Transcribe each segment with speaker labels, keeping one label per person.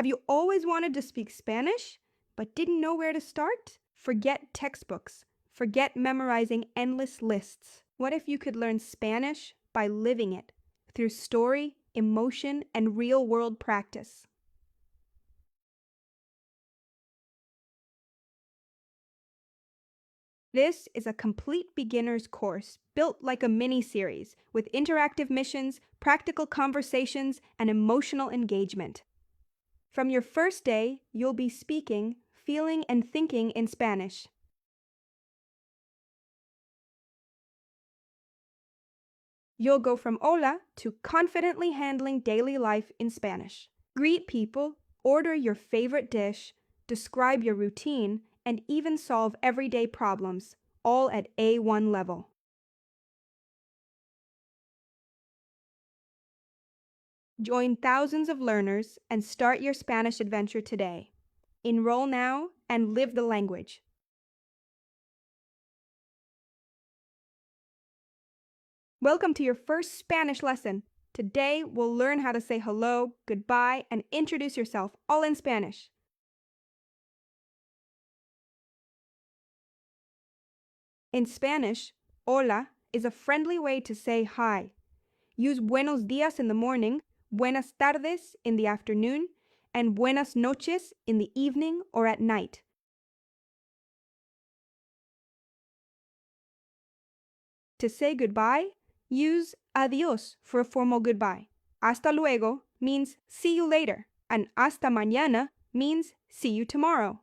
Speaker 1: Have you always wanted to speak Spanish, but didn't know where to start? Forget textbooks. Forget memorizing endless lists. What if you could learn Spanish by living it through story, emotion, and real-world practice? This is a complete beginner's course built like a mini-series with interactive missions, practical conversations, and emotional engagement. From your first day, you'll be speaking, feeling, and thinking in Spanish. You'll go from hola to confidently handling daily life in Spanish. Greet people, order your favorite dish, describe your routine, and even solve everyday problems, all at A1 level. Join thousands of learners and start your Spanish adventure today. Enroll now and live the language. Welcome to your first Spanish lesson. Today, we'll learn how to say hello, goodbye, and introduce yourself, all in Spanish. In Spanish, hola is a friendly way to say hi. Use buenos días in the morning, buenas tardes in the afternoon, and buenas noches in the evening or at night. To say goodbye, use adiós for a formal goodbye. Hasta luego means see you later, and hasta mañana means see you tomorrow.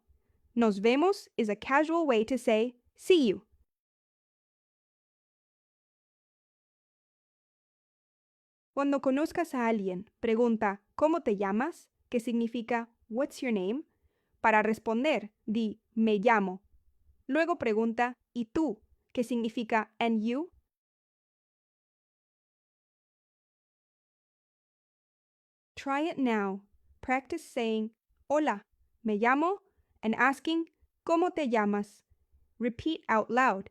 Speaker 1: Nos vemos is a casual way to say see you. Cuando conozcas a alguien, pregunta ¿cómo te llamas? Que significa what's your name? Para responder, di me llamo. Luego pregunta ¿y tú? Que significa and you? Try it now. Practice saying hola, me llamo, and asking ¿cómo te llamas? Repeat out loud.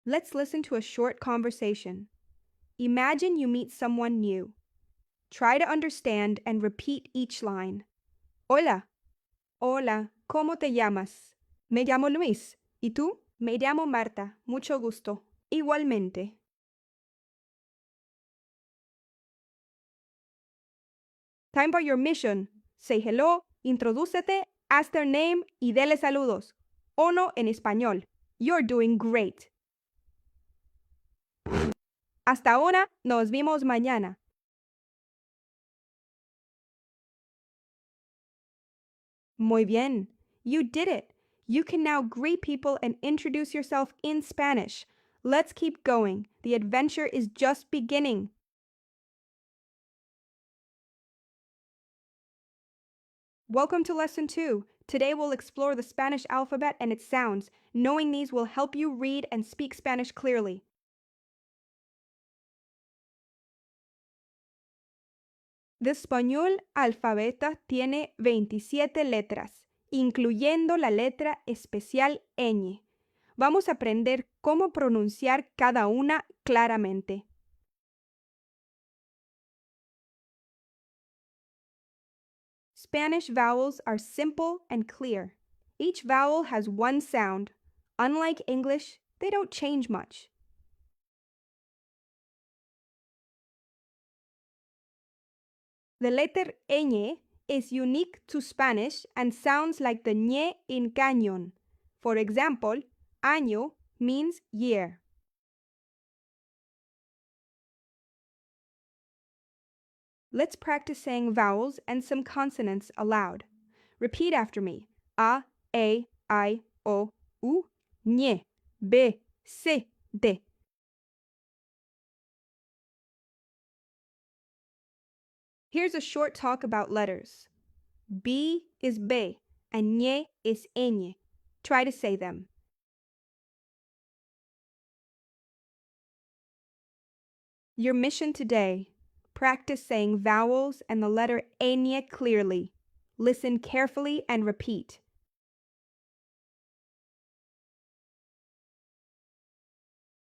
Speaker 1: Let's listen to a short conversation. Imagine you meet someone new. Try to understand and repeat each line. Hola. Hola, ¿cómo te llamas? Me llamo Luis. ¿Y tú? Me llamo Marta. Mucho gusto. Igualmente. Time for your mission. Say hello, introdúcete, ask their name y dele saludos. Ono en español. You're doing great. Hasta ahora, nos vemos mañana. Muy bien. You did it. You can now greet people and introduce yourself in Spanish. Let's keep going. The adventure is just beginning. Welcome to Lesson 2. Today we'll explore the Spanish alphabet and its sounds. Knowing these will help you read and speak Spanish clearly. The español alfabeta tiene 27 letras, incluyendo la letra especial ñ. Vamos a aprender cómo pronunciar cada una claramente. Spanish vowels are simple and clear. Each vowel has one sound. Unlike English, they don't change much. The letter ñ is unique to Spanish and sounds like the ñ in cañón. For example, año means year. Let's practice saying vowels and some consonants aloud. Repeat after me. A, I, O, U, ñ, B, C, D. Here's a short talk about letters. B is B and ñ is ñ. Try to say them. Your mission today. Practice saying vowels and the letter ñ clearly. Listen carefully and repeat.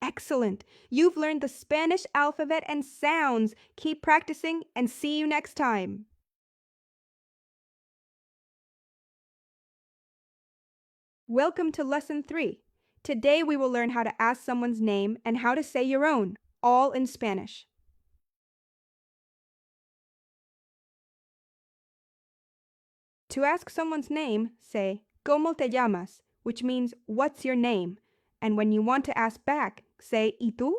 Speaker 1: Excellent! You've learned the Spanish alphabet and sounds. Keep practicing and see you next time. Welcome to Lesson 3. Today we will learn how to ask someone's name and how to say your own, all in Spanish. To ask someone's name, say, ¿Cómo te llamas?, which means, what's your name? And when you want to ask back, say, ¿Y tú?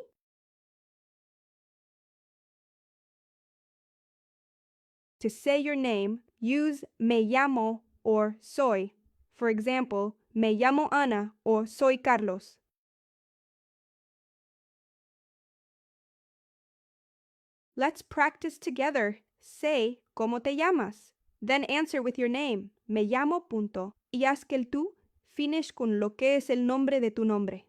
Speaker 1: To say your name, use me llamo or soy. For example, me llamo Ana or soy Carlos. Let's practice together. Say, ¿Cómo te llamas? Then answer with your name, me llamo punto. Y haz que el tú finish con lo que es el nombre de tu nombre.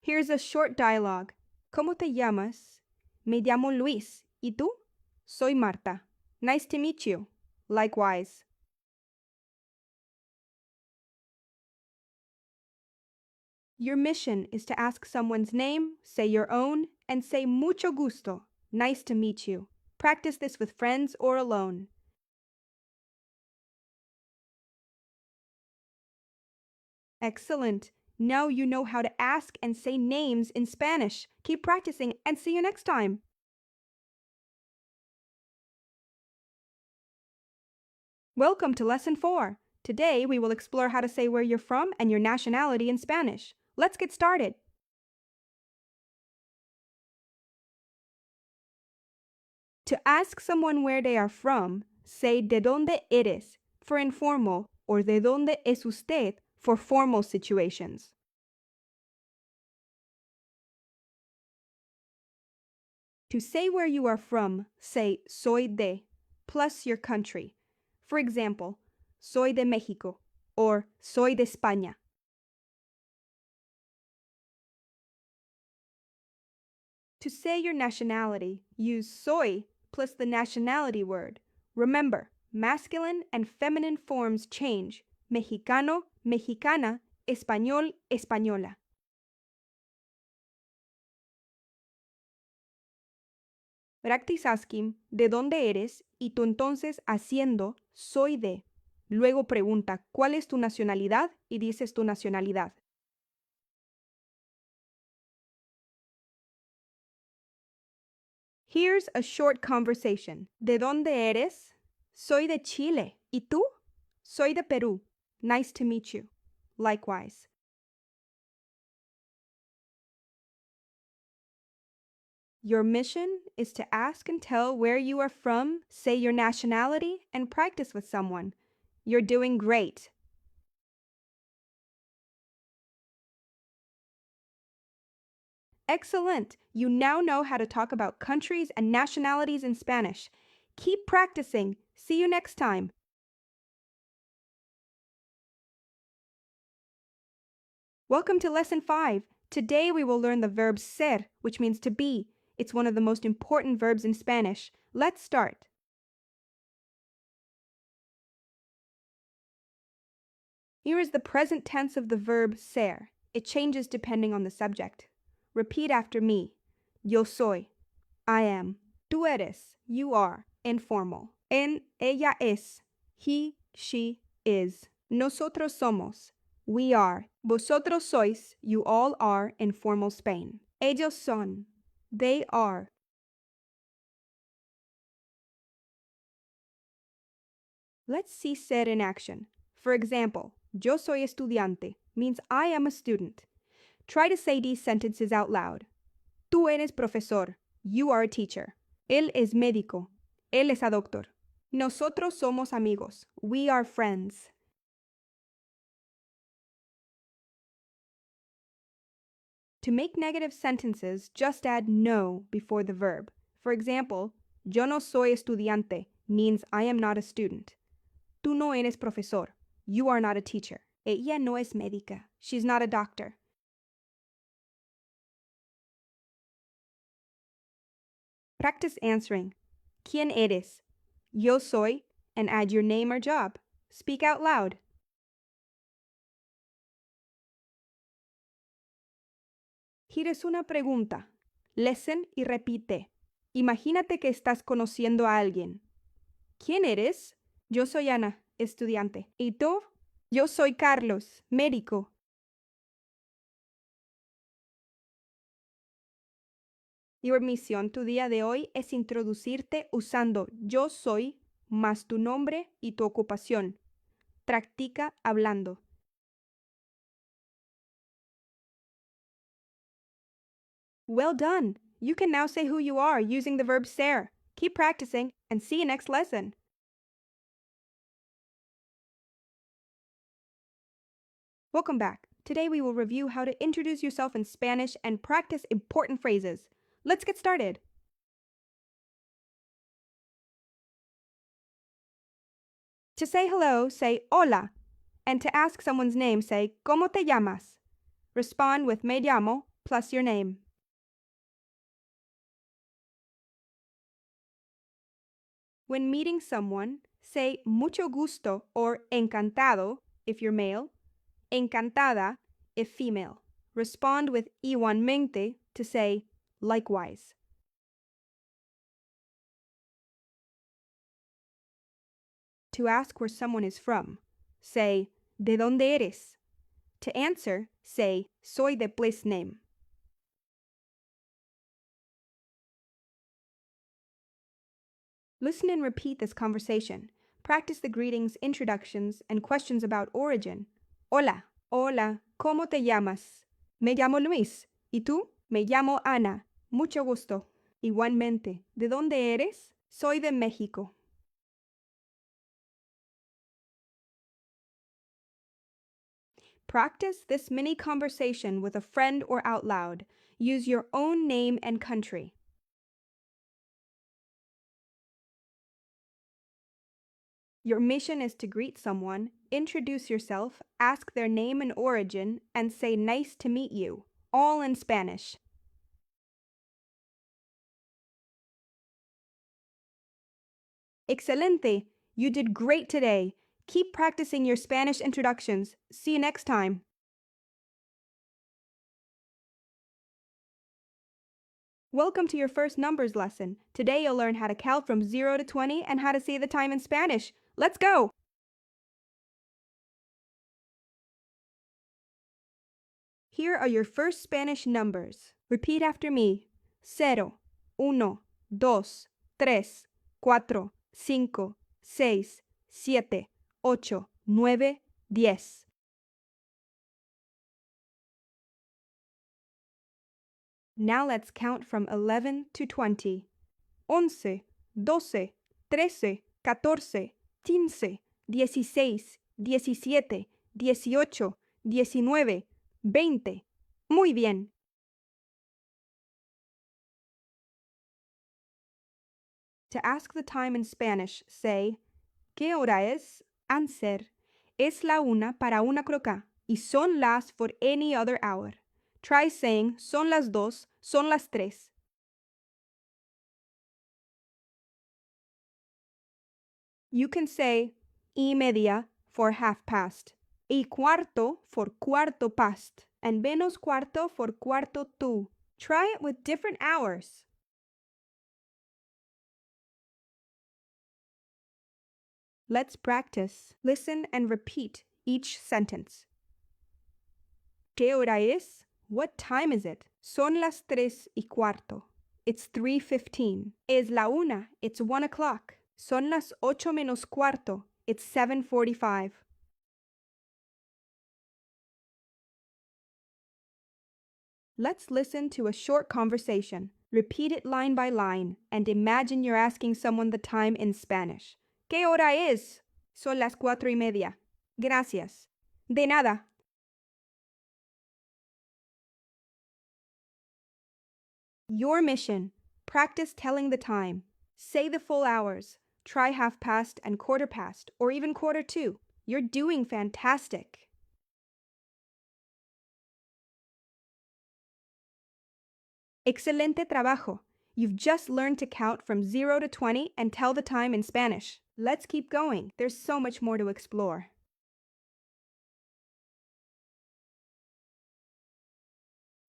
Speaker 1: Here's a short dialogue. ¿Cómo te llamas? Me llamo Luis. ¿Y tú? Soy Marta. Nice to meet you. Likewise. Your mission is to ask someone's name, say your own, and say mucho gusto. Nice to meet you. Practice this with friends or alone. Excellent! Now you know how to ask and say names in Spanish. Keep practicing and see you next time. Welcome to Lesson 4. Today we will explore how to say where you're from and your nationality in Spanish. Let's get started. To ask someone where they are from, say ¿De dónde eres?, for informal, or ¿De dónde es usted?, for formal situations. To say where you are from, say soy de, plus your country. For example, soy de México, or soy de España. To say your nationality, use soy plus the nationality word. Remember, masculine and feminine forms change. Mexicano, mexicana, español, española. Practice asking, ¿de dónde eres? Y tú entonces haciendo, soy de. Luego pregunta, ¿cuál es tu nacionalidad? Y dices tu nacionalidad. Here's a short conversation. ¿De dónde eres? Soy de Chile. ¿Y tú? Soy de Perú. Nice to meet you. Likewise. Your mission is to ask and tell where you are from, say your nationality, and practice with someone. You're doing great. Excellent! You now know how to talk about countries and nationalities in Spanish. Keep practicing. See you next time. Welcome to Lesson 5. Today we will learn the verb ser, which means to be. It's one of the most important verbs in Spanish. Let's start. Here is the present tense of the verb ser. It changes depending on the subject. Repeat after me. Yo soy. I am. Tú eres. You are. Informal. Ella es. He, she is. Nosotros somos. We are. Vosotros sois. You all are. Informal Spain. Ellos son. They are. Let's see ser in action. For example, yo soy estudiante means I am a student. Try to say these sentences out loud. Tú eres profesor. You are a teacher. Él es médico. Él es a doctor. Nosotros somos amigos. We are friends. To make negative sentences, just add no before the verb. For example, yo no soy estudiante means I am not a student. Tú no eres profesor. You are not a teacher. Ella no es médica. She's not a doctor. Practice answering. ¿Quién eres? Yo soy, and add your name or job. Speak out loud. Here es una pregunta. Listen y repite. Imagínate que estás conociendo a alguien. ¿Quién eres? Yo soy Ana, estudiante. ¿Y tú? Yo soy Carlos, médico. Your misión tu día de hoy es introducirte usando yo soy más tu nombre y tu ocupación. Practica hablando. Well done! You can now say who you are using the verb ser. Keep practicing and see you next lesson. Welcome back. Today we will review how to introduce yourself in Spanish and practice important phrases. Let's get started. To say hello, say hola. And to ask someone's name, say ¿Cómo te llamas? Respond with me llamo plus your name. When meeting someone, say mucho gusto or encantado if you're male, encantada if female. Respond with igualmente to say likewise. To ask where someone is from, say ¿De dónde eres? To answer, say soy de place name. Listen and repeat this conversation. Practice the greetings, introductions, and questions about origin. Hola, hola, ¿cómo te llamas? Me llamo Luis. ¿Y tú? Me llamo Ana. Mucho gusto. Igualmente. ¿De dónde eres? Soy de México. Practice this mini conversation with a friend or out loud. Use your own name and country. Your mission is to greet someone, introduce yourself, ask their name and origin, and say nice to meet you, all in Spanish. Excelente! You did great today. Keep practicing your Spanish introductions. See you next time. Welcome to your first numbers lesson. Today you'll learn how to count from 0 to 20 and how to say the time in Spanish. Let's go! Here are your first Spanish numbers. Repeat after me. 0, 1, 2, 3, 4, 5, 6, 7, 8, 9, 10. Now let's count from 11 to 20. 11, 12, 13, 14, 15, 16, 17, 18, 19, 20. Muy bien. To ask the time in Spanish, say, ¿Qué hora es? Answer, es la una para una croqueta y son las for any other hour. Try saying, son las dos, son las tres. You can say, y media for half past, y cuarto for cuarto past, and menos cuarto for cuarto to. Try it with different hours. Let's practice. Listen and repeat each sentence. ¿Qué hora es? What time is it? Son las 3:15. It's 3:15. Es la una. It's 1 o'clock. Son las 8 menos cuarto. It's 7:45. Let's listen to a short conversation. Repeat it line by line and imagine you're asking someone the time in Spanish. ¿Qué hora es? Son las 4:30. Gracias. De nada. Your mission. Practice telling the time. Say the full hours. Try half past and quarter past, or even quarter to. You're doing fantastic. Excelente trabajo. You've just learned to count from 0 to 20 and tell the time in Spanish. Let's keep going. There's so much more to explore.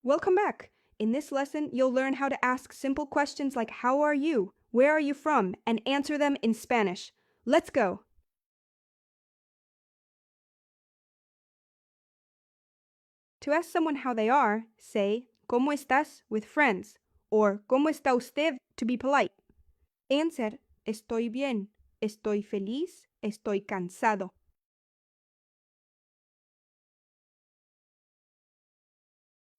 Speaker 1: Welcome back! In this lesson, you'll learn how to ask simple questions like how are you, where are you from, and answer them in Spanish. Let's go! To ask someone how they are, say, ¿Cómo estás? With friends, or ¿Cómo está usted? To be polite. Answer, estoy bien, estoy feliz, estoy cansado.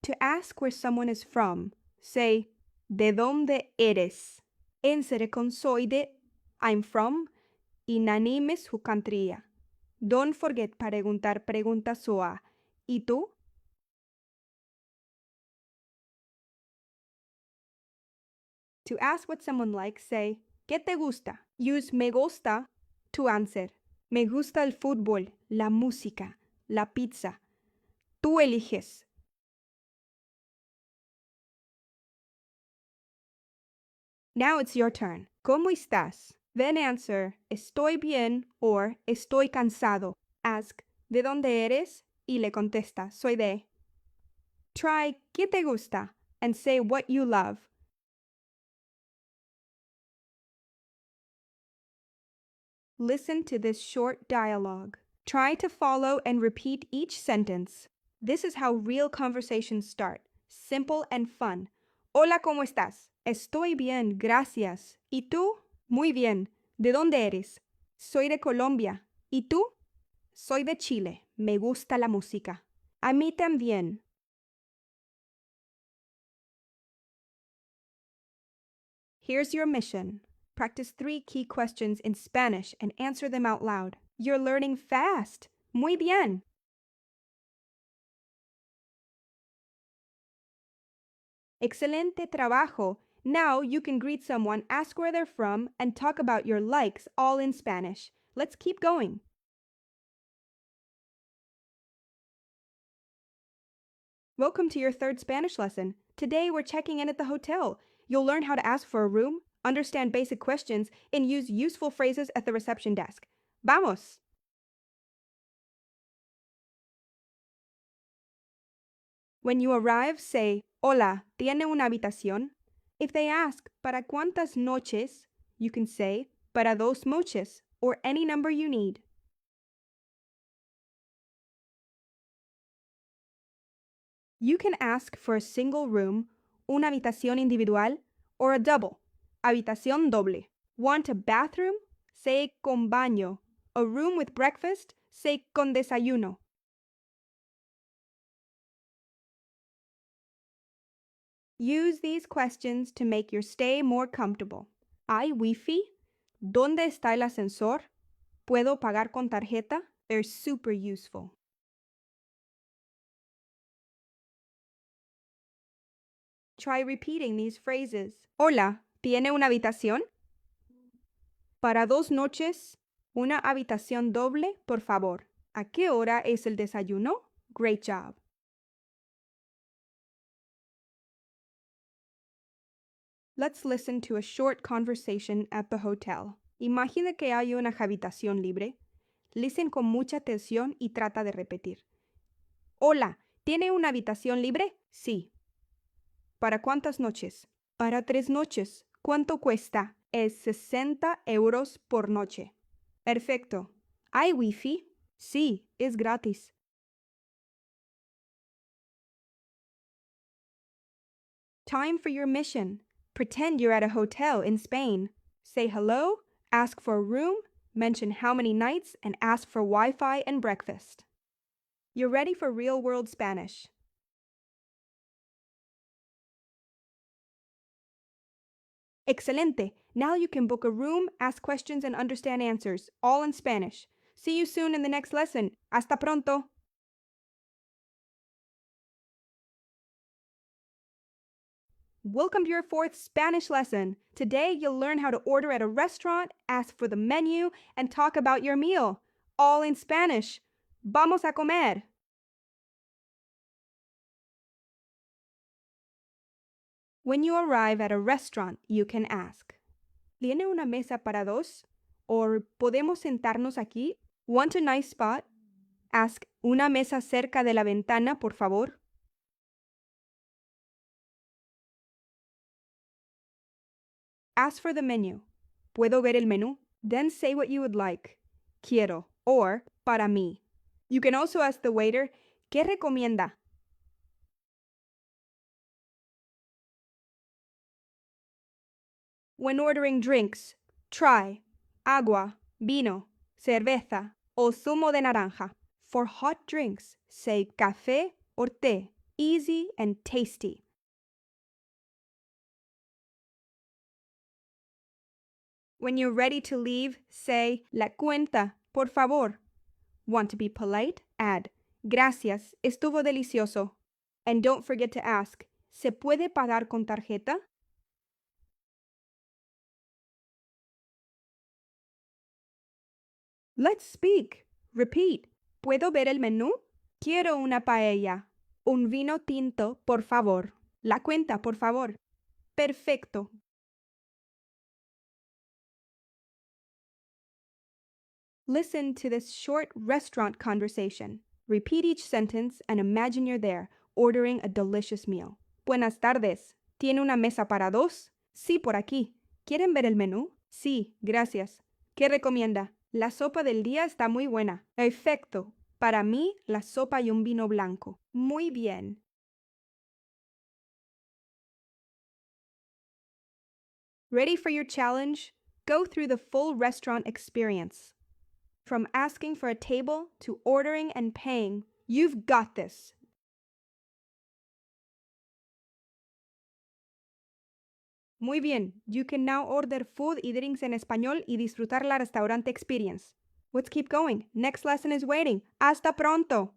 Speaker 1: To ask where someone is from, say, ¿De dónde eres? Answer con soy de, I'm from, inanimes su country. Don't forget preguntar preguntas soa. ¿Y tú? To ask what someone likes, say, ¿Qué te gusta? Use me gusta to answer. Me gusta el fútbol, la música, la pizza. Tú eliges. Now it's your turn. ¿Cómo estás? Then answer, estoy bien or estoy cansado. Ask, ¿de dónde eres? Y le contesta, soy de. Try, ¿qué te gusta? And say what you love. Listen to this short dialogue. Try to follow and repeat each sentence. This is how real conversations start. Simple and fun. Hola, ¿cómo estás? Estoy bien, gracias. ¿Y tú? Muy bien. ¿De dónde eres? Soy de Colombia. ¿Y tú? Soy de Chile. Me gusta la música. A mí también. Here's your mission. Practice 3 key questions in Spanish and answer them out loud. You're learning fast. Muy bien. Excelente trabajo. Now you can greet someone, ask where they're from, and talk about your likes all in Spanish. Let's keep going. Welcome to your 3rd Spanish lesson. Today we're checking in at the hotel. You'll learn how to ask for a room, understand basic questions, and use useful phrases at the reception desk. Vamos! When you arrive, say, Hola, ¿tiene una habitación? If they ask, ¿Para cuántas noches? You can say, Para 2 noches, or any number you need. You can ask for a single room, una habitación individual, or a double, habitación doble. Want a bathroom? Say con baño. A room with breakfast? Say con desayuno. Use these questions to make your stay more comfortable. ¿Hay wifi? ¿Dónde está el ascensor? ¿Puedo pagar con tarjeta? They're super useful. Try repeating these phrases. Hola, ¿tiene una habitación? Para 2 noches, una habitación doble, por favor. ¿A qué hora es el desayuno? Great job. Let's listen to a short conversation at the hotel. Imagina que hay una habitación libre. Listen con mucha atención y trata de repetir. Hola, ¿tiene una habitación libre? Sí. ¿Para cuántas noches? Para 3 noches. ¿Cuánto cuesta? Es 60 euros por noche. Perfecto. ¿Hay wifi? Sí, es gratis. Time for your mission. Pretend you're at a hotel in Spain. Say hello, ask for a room, mention how many nights, and ask for Wi-Fi and breakfast. You're ready for real-world Spanish. Excelente! Now you can book a room, ask questions, and understand answers, all in Spanish. See you soon in the next lesson. Hasta pronto! Welcome to your 4th Spanish lesson. Today you'll learn how to order at a restaurant, ask for the menu, and talk about your meal, all in Spanish. Vamos a comer! When you arrive at a restaurant, you can ask, ¿Tiene una mesa para 2? Or ¿podemos sentarnos aquí? Want a nice spot? Ask, ¿una mesa cerca de la ventana, por favor? Ask for the menu. ¿Puedo ver el menú? Then say what you would like. Quiero or para mí. You can also ask the waiter, ¿qué recomienda? When ordering drinks, try agua, vino, cerveza, o zumo de naranja. For hot drinks, say café or té, easy and tasty. When you're ready to leave, say la cuenta, por favor. Want to be polite? Add gracias, estuvo delicioso. And don't forget to ask, ¿se puede pagar con tarjeta? Let's speak. Repeat. ¿Puedo ver el menú? Quiero una paella. Un vino tinto, por favor. La cuenta, por favor. Perfecto. Listen to this short restaurant conversation. Repeat each sentence and imagine you're there, ordering a delicious meal. Buenas tardes. ¿Tiene una mesa para dos? Sí, por aquí. ¿Quieren ver el menú? Sí, gracias. ¿Qué recomienda? La sopa del día está muy buena. Perfecto. Para mí, la sopa y un vino blanco. Muy bien. Ready for your challenge? Go through the full restaurant experience. From asking for a table to ordering and paying, you've got this. Muy bien, you can now order food y drinks en español y disfrutar la restaurante experience. Let's keep going. Next lesson is waiting. Hasta pronto.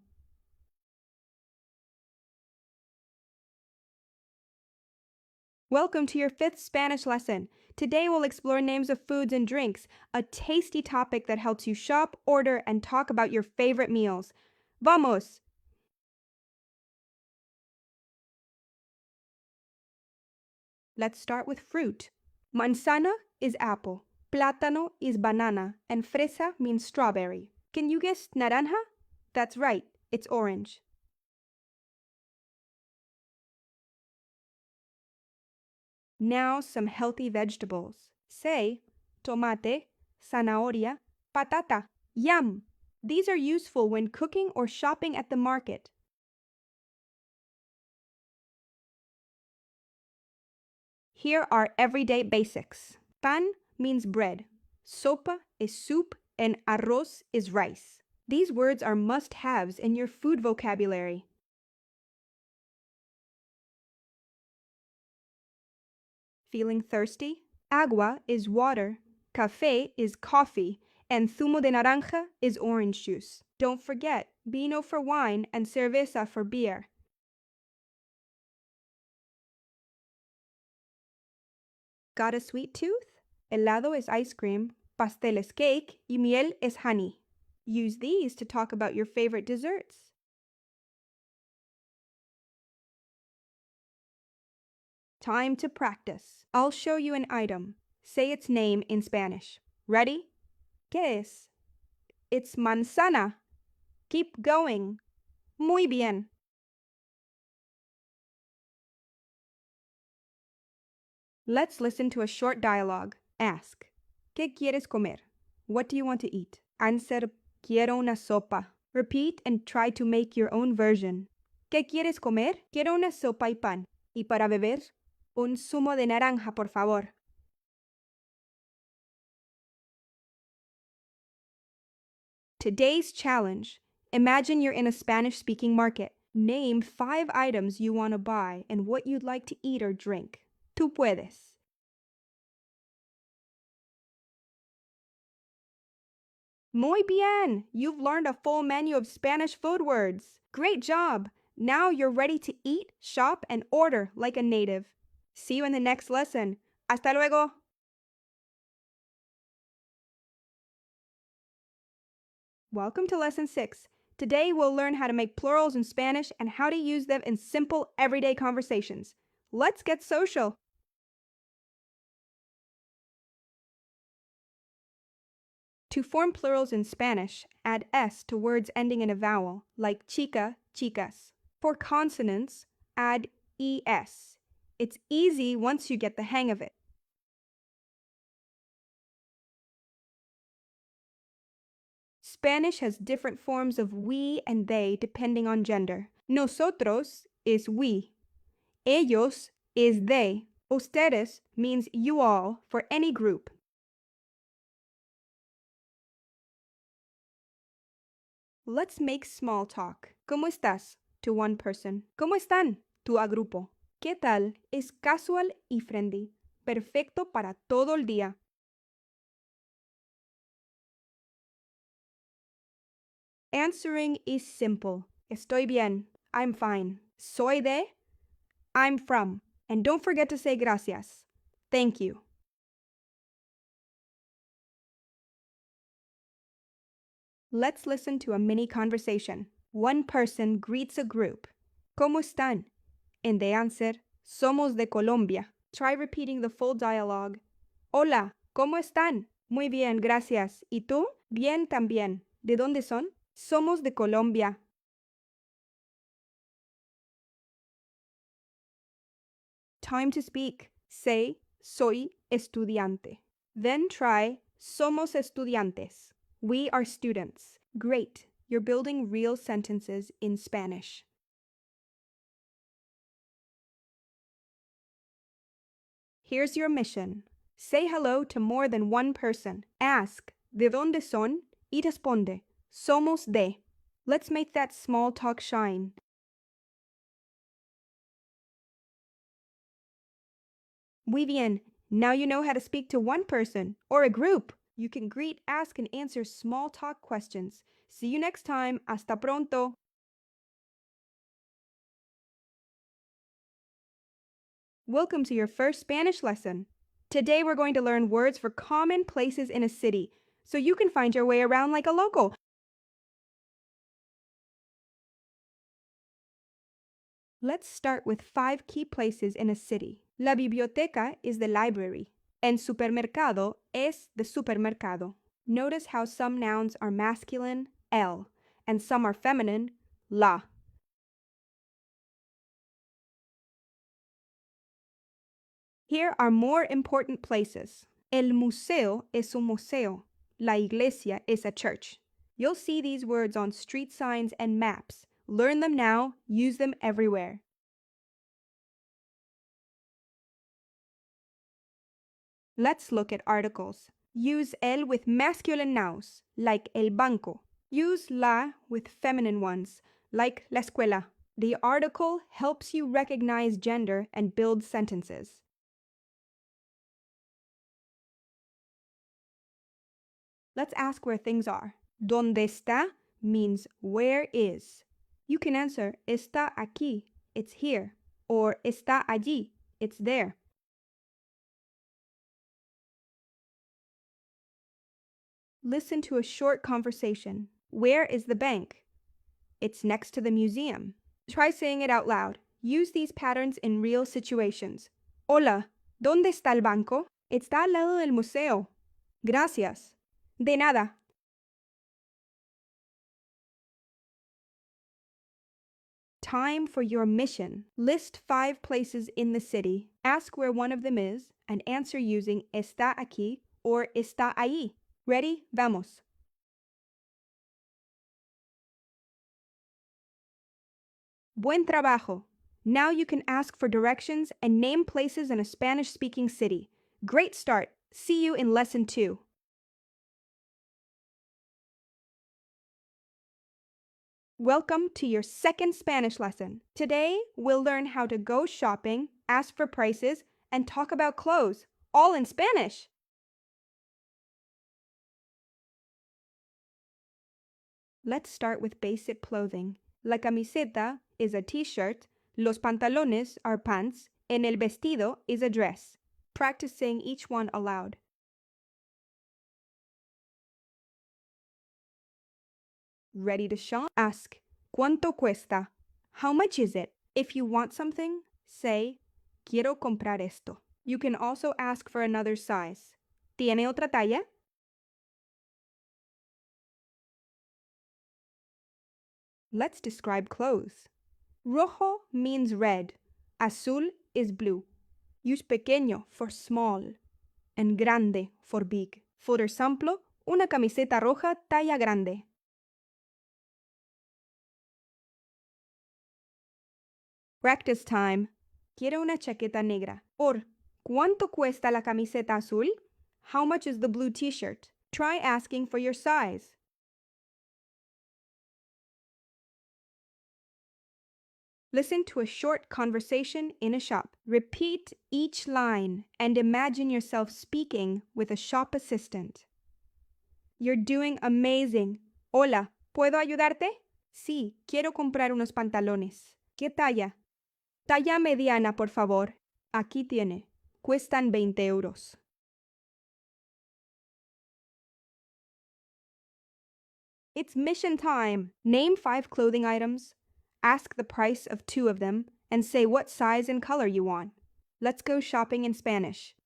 Speaker 1: Welcome to your 5th Spanish lesson. Today we'll explore names of foods and drinks, a tasty topic that helps you shop, order, and talk about your favorite meals. Vamos! Let's start with fruit. Manzana is apple, plátano is banana, and fresa means strawberry. Can you guess naranja? That's right, it's orange. Now some healthy vegetables. Say tomate, zanahoria, patata. Yum! These are useful when cooking or shopping at the market. Here are everyday basics. Pan means bread, sopa is soup, and arroz is rice. These words are must-haves in your food vocabulary. Feeling thirsty? Agua is water, café is coffee, and zumo de naranja is orange juice. Don't forget, vino for wine and cerveza for beer. Got a sweet tooth? Helado is ice cream, pastel is cake, y miel is honey. Use these to talk about your favorite desserts. Time to practice. I'll show you an item. Say its name in Spanish. Ready? ¿Qué es? It's manzana. Keep going. Muy bien. Let's listen to a short dialogue. Ask. ¿Qué quieres comer? What do you want to eat? Answer. Quiero una sopa. Repeat and try to make your own version. ¿Qué quieres comer? Quiero una sopa y pan. ¿Y para beber? Un zumo de naranja, por favor. Today's challenge. Imagine you're in a Spanish-speaking market. Name 5 items you want to buy and what you'd like to eat or drink. Tú puedes. Muy bien! You've learned a full menu of Spanish food words. Great job! Now you're ready to eat, shop, and order like a native. See you in the next lesson. Hasta luego! Welcome to Lesson 6. Today we'll learn how to make plurals in Spanish and how to use them in simple, everyday conversations. Let's get social! To form plurals in Spanish, add s to words ending in a vowel, like chica, chicas. For consonants, add es. It's easy once you get the hang of it. Spanish has different forms of we and they depending on gender. Nosotros is we. Ellos is they. Ustedes means you all for any group. Let's make small talk. ¿Cómo estás? To one person. ¿Cómo están? To a grupo. ¿Qué tal? Es casual y friendly. Perfecto para todo el día. Answering is simple. Estoy bien. I'm fine. Soy de. I'm from. And don't forget to say gracias. Thank you. Let's listen to a mini conversation. One person greets a group. ¿Cómo están? And they answer, Somos de Colombia. Try repeating the full dialogue. Hola, ¿cómo están? Muy bien, gracias. ¿Y tú? Bien también. ¿De dónde son? Somos de Colombia. Time to speak. Say, soy estudiante. Then try, somos estudiantes. We are students. Great. You're building real sentences in Spanish. Here's your mission. Say hello to more than one person. Ask, ¿de dónde son? Y responde, somos de. Let's make that small talk shine. Muy bien. Now you know how to speak to one person or a group. You can greet, ask, and answer small talk questions. See you next time. Hasta pronto. Welcome to your first Spanish lesson. Today we're going to learn words for common places in a city, so you can find your way around like a local. Let's start with 5 key places in a city. La biblioteca is the library, and supermercado es the supermercado. Notice how some nouns are masculine, el, and some are feminine, la. Here are more important places. El museo es un museo. La iglesia is a church. You'll see these words on street signs and maps. Learn them now, use them everywhere. Let's look at articles. Use el with masculine nouns, like el banco. Use la with feminine ones, like la escuela. The article helps you recognize gender and build sentences. Let's ask where things are. ¿Dónde está? Means where is. You can answer está aquí, it's here, or está allí, it's there. Listen to a short conversation. Where is the bank? It's next to the museum. Try saying it out loud. Use these patterns in real situations. Hola, ¿dónde está el banco? Está al lado del museo. Gracias. De nada. Time for your mission. List 5 places in the city. Ask where one of them is and answer using está aquí or está ahí. Ready? Vamos. Buen trabajo. Now you can ask for directions and name places in a Spanish-speaking city. Great start. See you in lesson 2. Welcome to your second Spanish lesson. Today, we'll learn how to go shopping, ask for prices, and talk about clothes, all in Spanish. Let's start with basic clothing. La camiseta is a t-shirt, los pantalones are pants, and el vestido is a dress. Practice saying each one aloud. Ready to shop? Ask, ¿cuánto cuesta? How much is it? If you want something, say, quiero comprar esto. You can also ask for another size. ¿Tiene otra talla? Let's describe clothes. Rojo means red. Azul is blue. Use pequeño for small and grande for big. For example, Una camiseta roja talla grande. Practice time. Quiero una chaqueta negra. Or, ¿cuánto cuesta la camiseta azul? How much is the blue t-shirt? Try asking for your size. Listen to a short conversation in a shop. Repeat each line and imagine yourself speaking with a shop assistant. You're doing amazing. Hola, ¿puedo ayudarte? Sí, quiero comprar unos pantalones. ¿Qué talla? Talla mediana, por favor. Aquí tiene. Cuestan 20 euros. It's mission time. Name 5 clothing items, ask the price of 2 of them, and say what size and color you want. Let's go shopping in Spanish.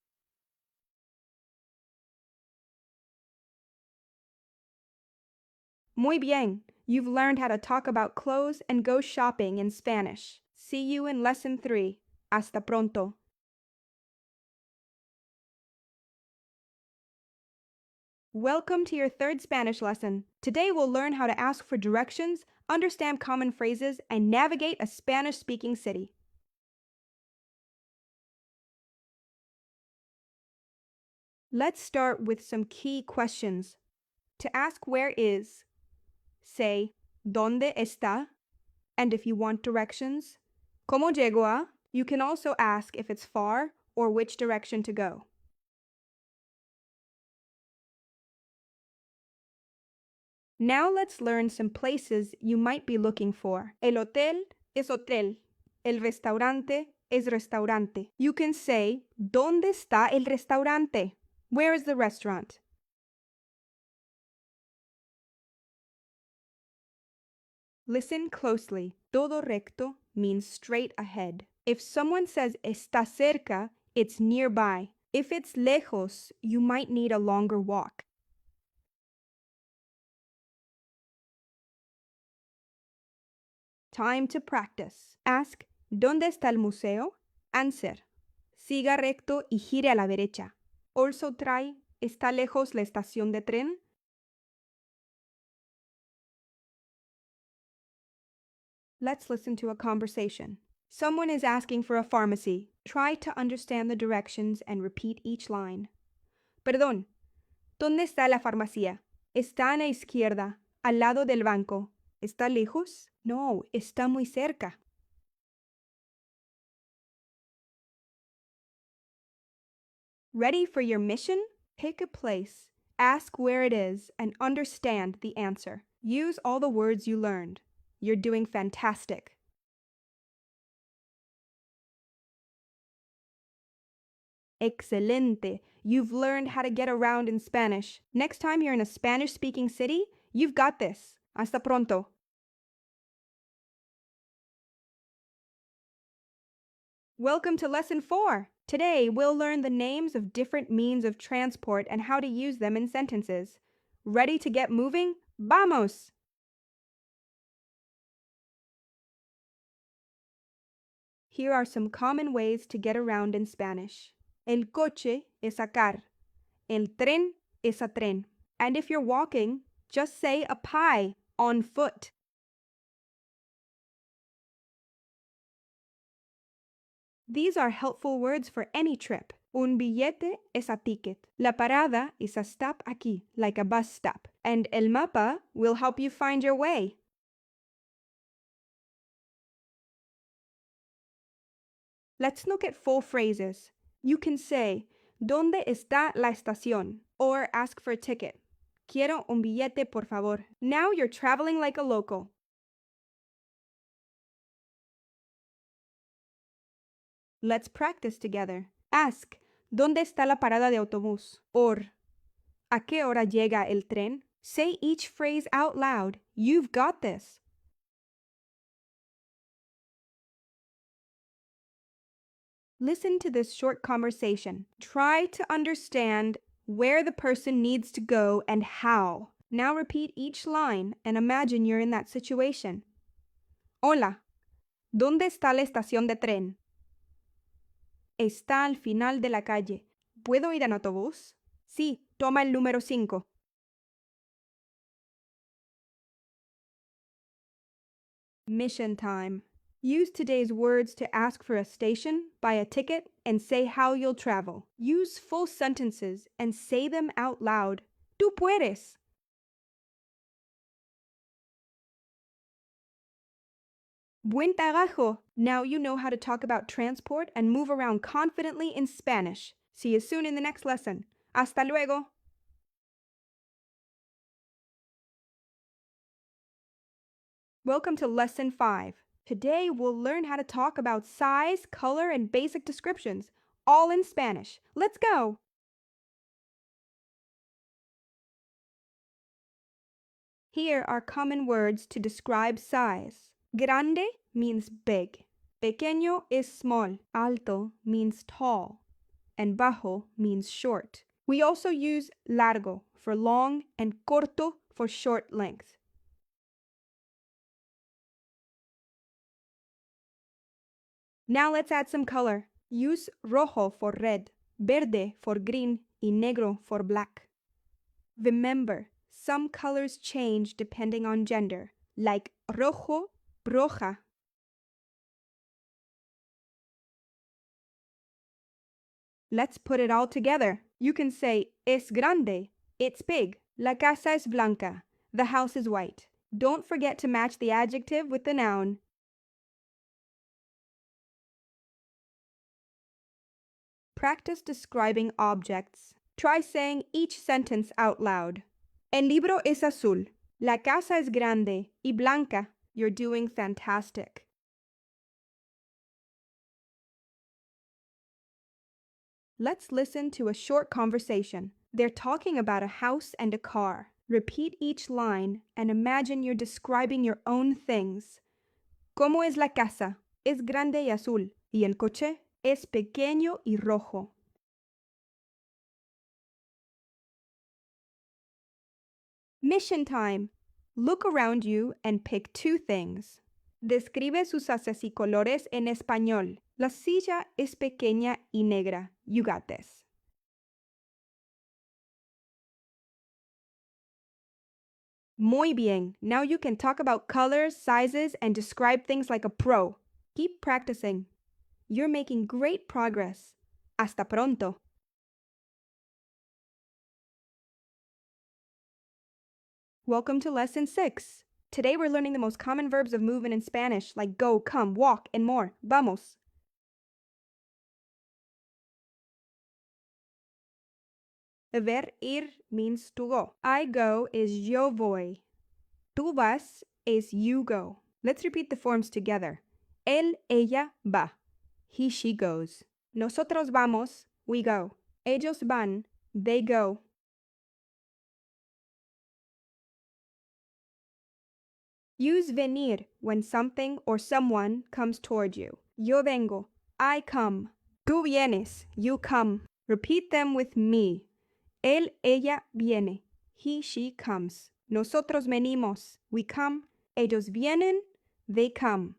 Speaker 1: Muy bien. You've learned how to talk about clothes and go shopping in Spanish. See you in lesson 3. Hasta pronto. Welcome to your 3rd Spanish lesson. Today we'll learn how to ask for directions, understand common phrases, and navigate a Spanish-speaking city. Let's start with some key questions. To ask where is, say, ¿Dónde está? And if you want directions, ¿Cómo llego a? You can also ask if it's far or which direction to go. Now let's learn some places you might be looking for. El hotel es hotel. El restaurante es restaurante. You can say, ¿Dónde está el restaurante? Where is the restaurant? Listen closely. Todo recto means straight ahead. If someone says está cerca, it's nearby. If it's lejos, you might need a longer walk. Time to practice. Ask, ¿Dónde está el museo? Answer, siga recto y gire a la derecha. Also try, ¿está lejos la estación de tren? Let's listen to a conversation. Someone is asking for a pharmacy. Try to understand the directions and repeat each line. Perdón, ¿dónde está la farmacia? Está a la izquierda, al lado del banco. ¿Está lejos? No, está muy cerca. Ready for your mission? Pick a place, ask where it is, and understand the answer. Use all the words you learned. You're doing fantastic. Excelente! You've learned how to get around in Spanish. Next time you're in a Spanish-speaking city, you've got this. Hasta pronto. Welcome to Lesson 4. Today, we'll learn the names of different means of transport and how to use them in sentences. Ready to get moving? ¡Vamos! Here are some common ways to get around in Spanish. El coche es a car. El tren es a tren. And if you're walking, just say a pie, on foot. These are helpful words for any trip. Un billete es a ticket. La parada is a stop aquí, like a bus stop. And el mapa will help you find your way. Let's look at full phrases. You can say, ¿Dónde está la estación? Or ask for a ticket. Quiero un billete, por favor. Now you're traveling like a local. Let's practice together. Ask, ¿Dónde está la parada de autobús? Or, ¿a qué hora llega el tren? Say each phrase out loud. You've got this. Listen to this short conversation. Try to understand where the person needs to go and how. Now repeat each line and imagine you're in that situation. Hola, ¿dónde está la estación de tren? Está al final de la calle. ¿Puedo ir en autobús? Sí, toma el número 5. Mission time. Use today's words to ask for a station, buy a ticket, and say how you'll travel. Use full sentences and say them out loud. Tú puedes. Buen trabajo! Now you know how to talk about transport and move around confidently in Spanish. See you soon in the next lesson. Hasta luego! Welcome to Lesson 5. Today we'll learn how to talk about size, color, and basic descriptions, all in Spanish. Let's go! Here are common words to describe size. Grande means big. Pequeño is small. Alto means tall. And bajo means short. We also use largo for long and corto for short length. Now let's add some color. Use rojo for red, verde for green, y negro for black. Remember, some colors change depending on gender, like rojo, roja. Let's put it all together. You can say, es grande, it's big. La casa es blanca, the house is white. Don't forget to match the adjective with the noun. Practice describing objects. Try saying each sentence out loud. El libro es azul. La casa es grande y blanca. You're doing fantastic. Let's listen to a short conversation. They're talking about a house and a car. Repeat each line and imagine you're describing your own things. ¿Cómo es la casa? Es grande y azul. ¿Y el coche? Es pequeño y rojo. Mission time. Look around you and pick two things. Describe sus haces y colores en español. La silla es pequeña y negra. You got this. Muy bien. Now you can talk about colors, sizes, and describe things like a pro. Keep practicing. You're making great progress. Hasta pronto. Welcome to Lesson 6. Today we're learning the most common verbs of movement in Spanish, like go, come, walk, and more. Vamos. Ver ir means to go. I go is yo voy. Tú vas is you go. Let's repeat the forms together. Él, ella, va. He, she goes. Nosotros vamos, we go. Ellos van, they go. Use venir when something or someone comes toward you. Yo vengo, I come. Tú vienes, you come. Repeat them with me. Él, ella viene. He, she comes. Nosotros venimos, we come. Ellos vienen, they come.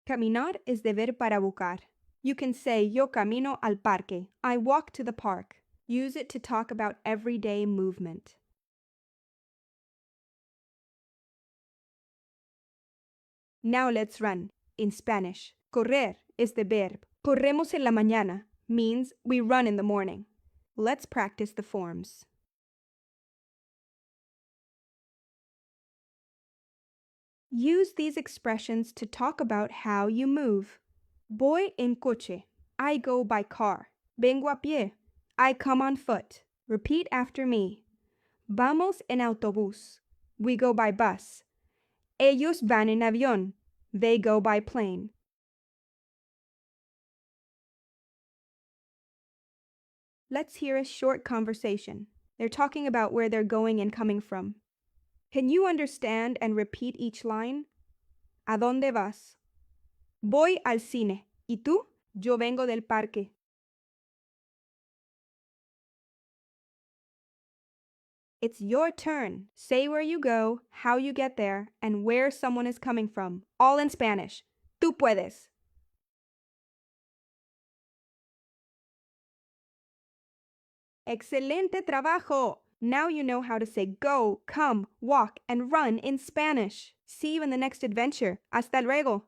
Speaker 1: Caminar es de ver para buscar. You can say yo camino al parque. I walk to the park. Use it to talk about everyday movement. Now let's run. In Spanish, correr is the verb. Corremos en la mañana means we run in the morning. Let's practice the forms. Use these expressions to talk about how you move. Voy en coche. I go by car. Vengo a pie. I come on foot. Repeat after me. Vamos en autobús. We go by bus. Ellos van en avión. They go by plane. Let's hear a short conversation. They're talking about where they're going and coming from. Can you understand and repeat each line? ¿A dónde vas? Voy al cine. ¿Y tú? Yo vengo del parque. It's your turn. Say where you go, how you get there, and where someone is coming from. All in Spanish. Tú puedes. Excelente trabajo! Now you know how to say go, come, walk, and run in Spanish. See you in the next adventure. Hasta luego.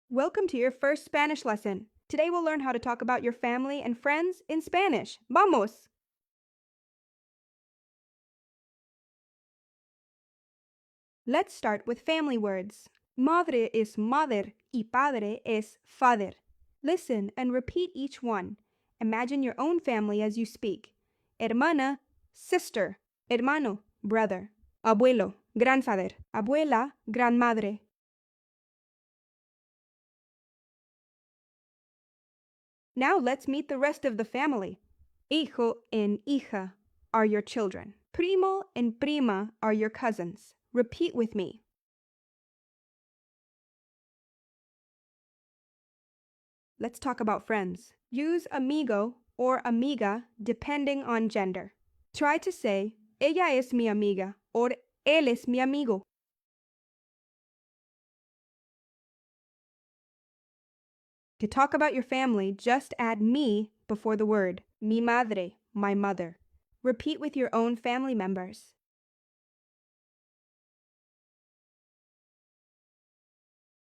Speaker 1: Welcome to your first Spanish lesson. Today we'll learn how to talk about your family and friends in Spanish. Vamos! Let's start with family words. Madre is mother y padre es father. Listen and repeat each one. Imagine your own family as you speak. Hermana, sister. Hermano, brother. Abuelo, grandfather. Abuela, grandmadre. Now let's meet the rest of the family. Hijo and hija are your children. Primo and prima are your cousins. Repeat with me. Let's talk about friends. Use amigo or amiga depending on gender. Try to say, ella es mi amiga or él es mi amigo. To talk about your family, just add mi before the word. Mi madre, my mother. Repeat with your own family members.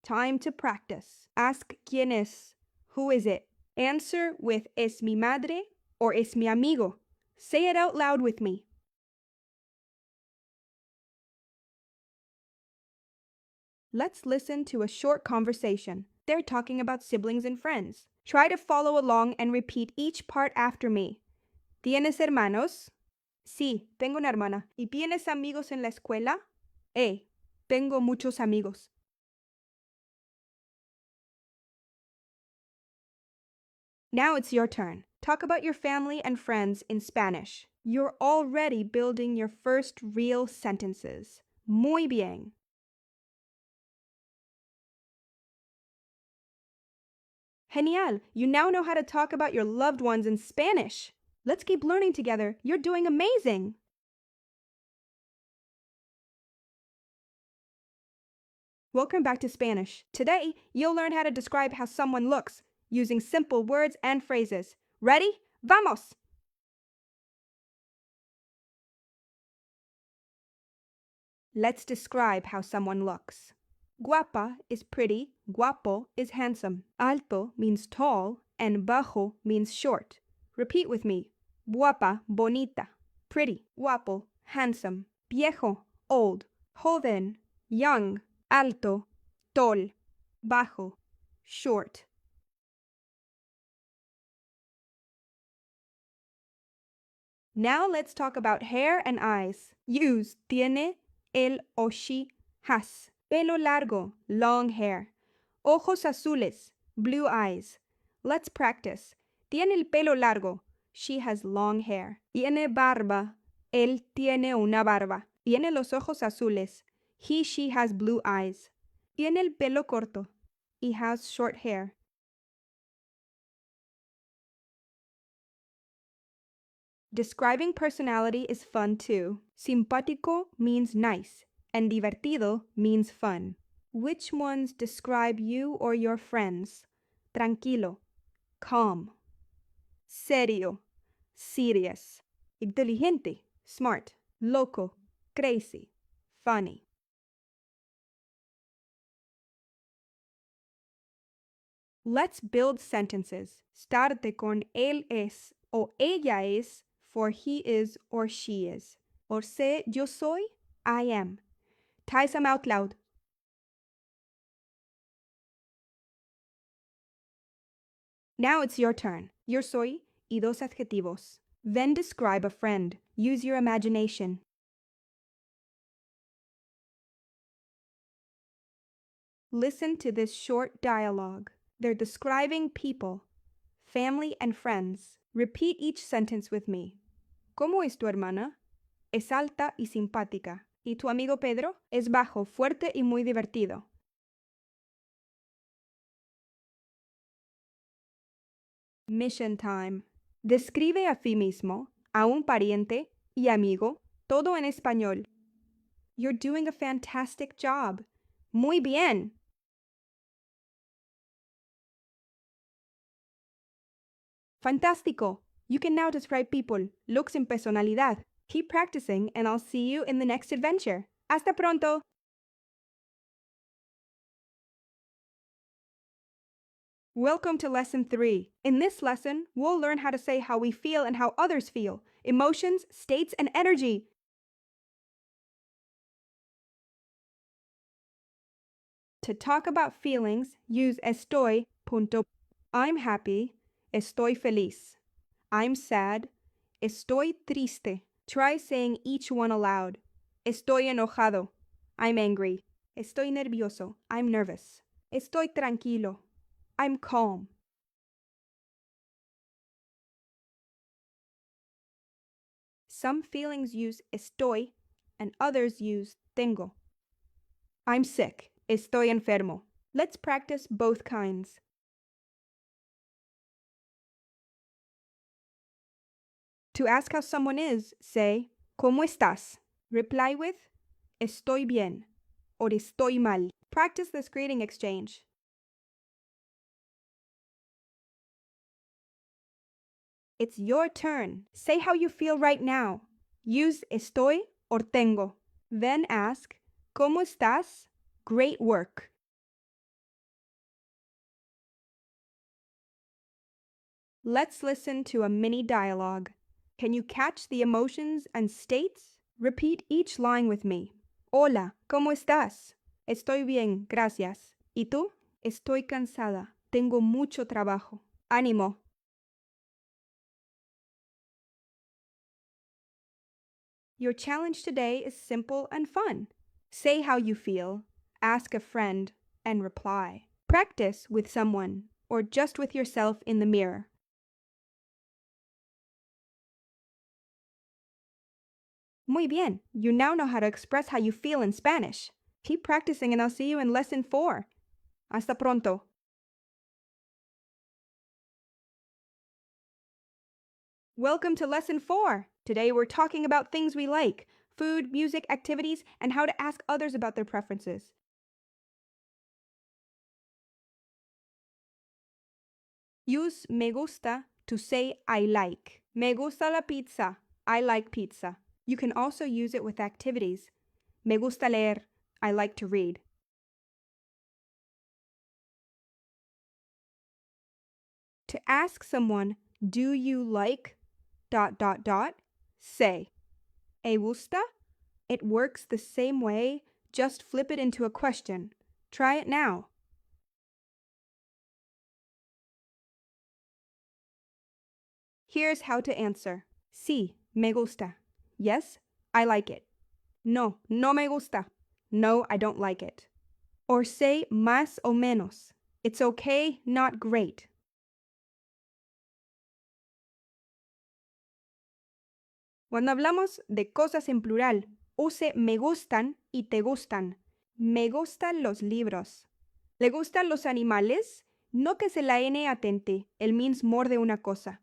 Speaker 1: Time to practice. Ask quién es. Who is it? Answer with es mi madre or es mi amigo. Say it out loud with me. Let's listen to a short conversation. They're talking about siblings and friends. Try to follow along and repeat each part after me. ¿Tienes hermanos? Sí, tengo una hermana. ¿Y tienes amigos en la escuela? Tengo muchos amigos. Now it's your turn. Talk about your family and friends in Spanish. You're already building your first real sentences. Muy bien. Genial! You now know how to talk about your loved ones in Spanish. Let's keep learning together. You're doing amazing! Welcome back to Spanish. Today, you'll learn how to describe how someone looks using simple words and phrases. Ready? Vamos! Let's describe how someone looks. Guapa is pretty, guapo is handsome. Alto means tall, and bajo means short. Repeat with me. Guapa, bonita. Pretty, guapo, handsome. Viejo, old. Joven, young. Alto, tall. Bajo, short. Now let's talk about hair and eyes. Use tiene, él o she has. Pelo largo, long hair. Ojos azules, blue eyes. Let's practice. Tiene el pelo largo. She has long hair. Tiene barba. Él tiene una barba. Tiene los ojos azules. She has blue eyes. Tiene el pelo corto. He has short hair. Describing personality is fun too. Simpático means nice, and divertido means fun. Which ones describe you or your friends? Tranquilo, calm. Serio, serious. Inteligente, smart. Loco, crazy, funny. Let's build sentences. Starte con él es o ella es for he is or she is. Or say yo soy, I am. Try some out loud. Now it's your turn. Yo soy y dos adjetivos. Then describe a friend. Use your imagination. Listen to this short dialogue. They're describing people, family, and friends. Repeat each sentence with me. ¿Cómo es tu hermana? Es alta y simpática. ¿Y tu amigo Pedro? Es bajo, fuerte y muy divertido. Mission time. Describe a ti mismo, a un pariente y amigo, todo en español. You're doing a fantastic job. Muy bien. Fantástico! You can now describe people, looks and personalidad. Keep practicing and I'll see you in the next adventure. Hasta pronto! Welcome to Lesson 3. In this lesson, we'll learn how to say how we feel and how others feel, emotions, states, and energy. To talk about feelings, use estoy, punto. I'm happy, estoy feliz. I'm sad, estoy triste. Try saying each one aloud. Estoy enojado. I'm angry. Estoy nervioso. I'm nervous. Estoy tranquilo. I'm calm. Some feelings use estoy and others use tengo. I'm sick. Estoy enfermo. Let's practice both kinds. To ask how someone is, say, ¿Cómo estás? Reply with, Estoy bien or estoy mal. Practice this greeting exchange. It's your turn. Say how you feel right now. Use estoy or tengo. Then ask, ¿Cómo estás? Great work. Let's listen to a mini dialogue. Can you catch the emotions and states? Repeat each line with me. Hola, ¿cómo estás? Estoy bien, gracias. ¿Y tú? Estoy cansada. Tengo mucho trabajo. Ánimo. Your challenge today is simple and fun. Say how you feel, ask a friend, and reply. Practice with someone or just with yourself in the mirror. Muy bien, you now know how to express how you feel in Spanish. Keep practicing and I'll see you in Lesson 4. Hasta pronto. Welcome to Lesson 4. Today we're talking about things we like, food, music, activities, and how to ask others about their preferences. Use me gusta to say I like. Me gusta la pizza. I like pizza. You can also use it with activities. Me gusta leer. I like to read. To ask someone, do you like ... say, ¿E gusta? It works the same way, just flip it into a question. Try it now. Here's how to answer. Sí, me gusta. Yes, I like it. No, no me gusta. No, I don't like it. Or say más o menos. It's okay, not great. Cuando hablamos de cosas en plural, use me gustan y te gustan. Me gustan los libros. ¿Le gustan los animales? No que se la N atente, el means more de una cosa.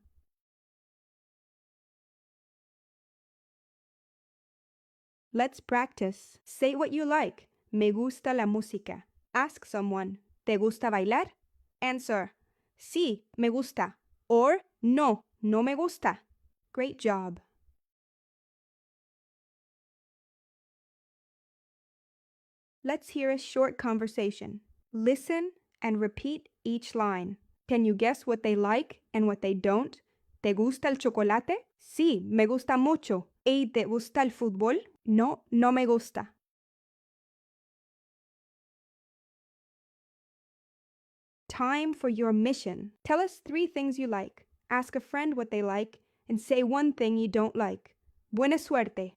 Speaker 1: Let's practice. Say what you like. Me gusta la música. Ask someone. ¿Te gusta bailar? Answer. Sí, me gusta. Or no, no me gusta. Great job. Let's hear a short conversation. Listen and repeat each line. Can you guess what they like and what they don't? ¿Te gusta el chocolate? Sí, me gusta mucho. ¿Y te gusta el fútbol? No, no me gusta. Time for your mission. Tell us 3 things you like. Ask a friend what they like and say 1 thing you don't like. Buena suerte.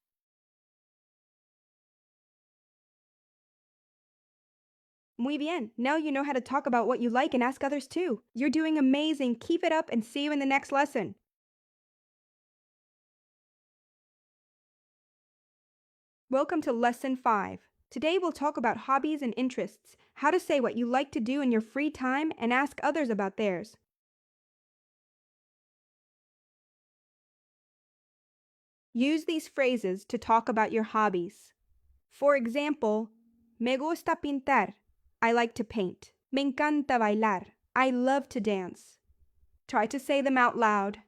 Speaker 1: Muy bien. Now you know how to talk about what you like and ask others too. You're doing amazing. Keep it up and see you in the next lesson. Welcome to Lesson 5. Today we'll talk about hobbies and interests, how to say what you like to do in your free time and ask others about theirs. Use these phrases to talk about your hobbies. For example, me gusta pintar. I like to paint. Me encanta bailar. I love to dance. Try to say them out loud.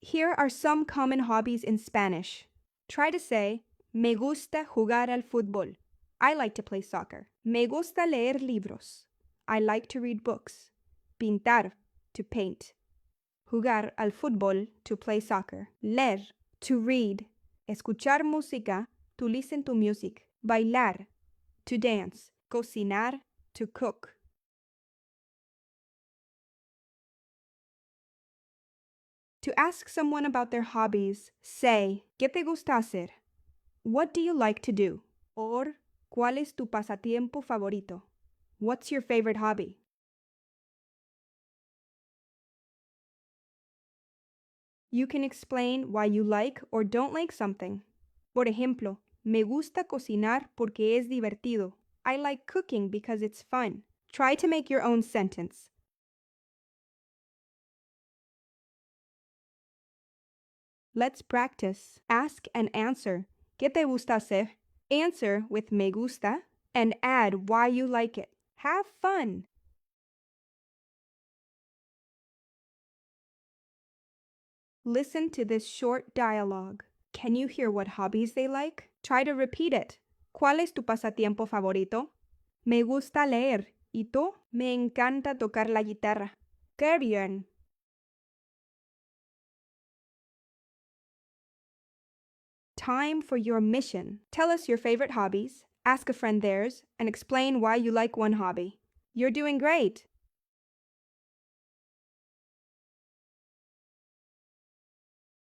Speaker 1: Here are some common hobbies in Spanish. Try to say, me gusta jugar al fútbol. I like to play soccer. Me gusta leer libros. I like to read books. Pintar, to paint. Jugar al fútbol, to play soccer. Leer, to read. Escuchar música, to listen to music. Bailar, to dance. Cocinar, to cook. To ask someone about their hobbies, say, ¿Qué te gusta hacer? What do you like to do? Or, ¿Cuál es tu pasatiempo favorito? What's your favorite hobby? You can explain why you like or don't like something. Por ejemplo, me gusta cocinar porque es divertido. I like cooking because it's fun. Try to make your own sentence. Let's practice. Ask and answer. ¿Qué te gusta hacer? Answer with me gusta and add why you like it. Have fun! Listen to this short dialogue. Can you hear what hobbies they like? Try to repeat it. ¿Cuál es tu pasatiempo favorito? Me gusta leer. ¿Y tú? Me encanta tocar la guitarra. ¡Qué bien! Time for your mission. Tell us your favorite hobbies, ask a friend theirs, and explain why you like one hobby. You're doing great!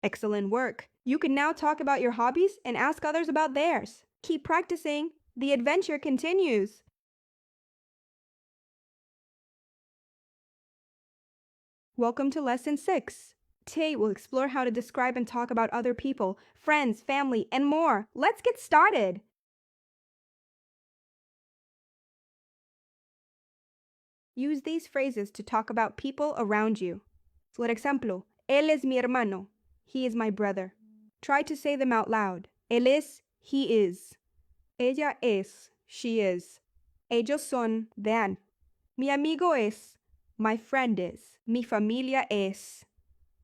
Speaker 1: Excellent work! You can now talk about your hobbies and ask others about theirs. Keep practicing. The adventure continues. Welcome to Lesson 6. Today we'll explore how to describe and talk about other people, friends, family, and more. Let's get started! Use these phrases to talk about people around you. For example, él es mi hermano. He is my brother. Try to say them out loud. Él es, he is. Ella es, she is. Ellos son, they. Mi amigo es, my friend is. Mi familia es,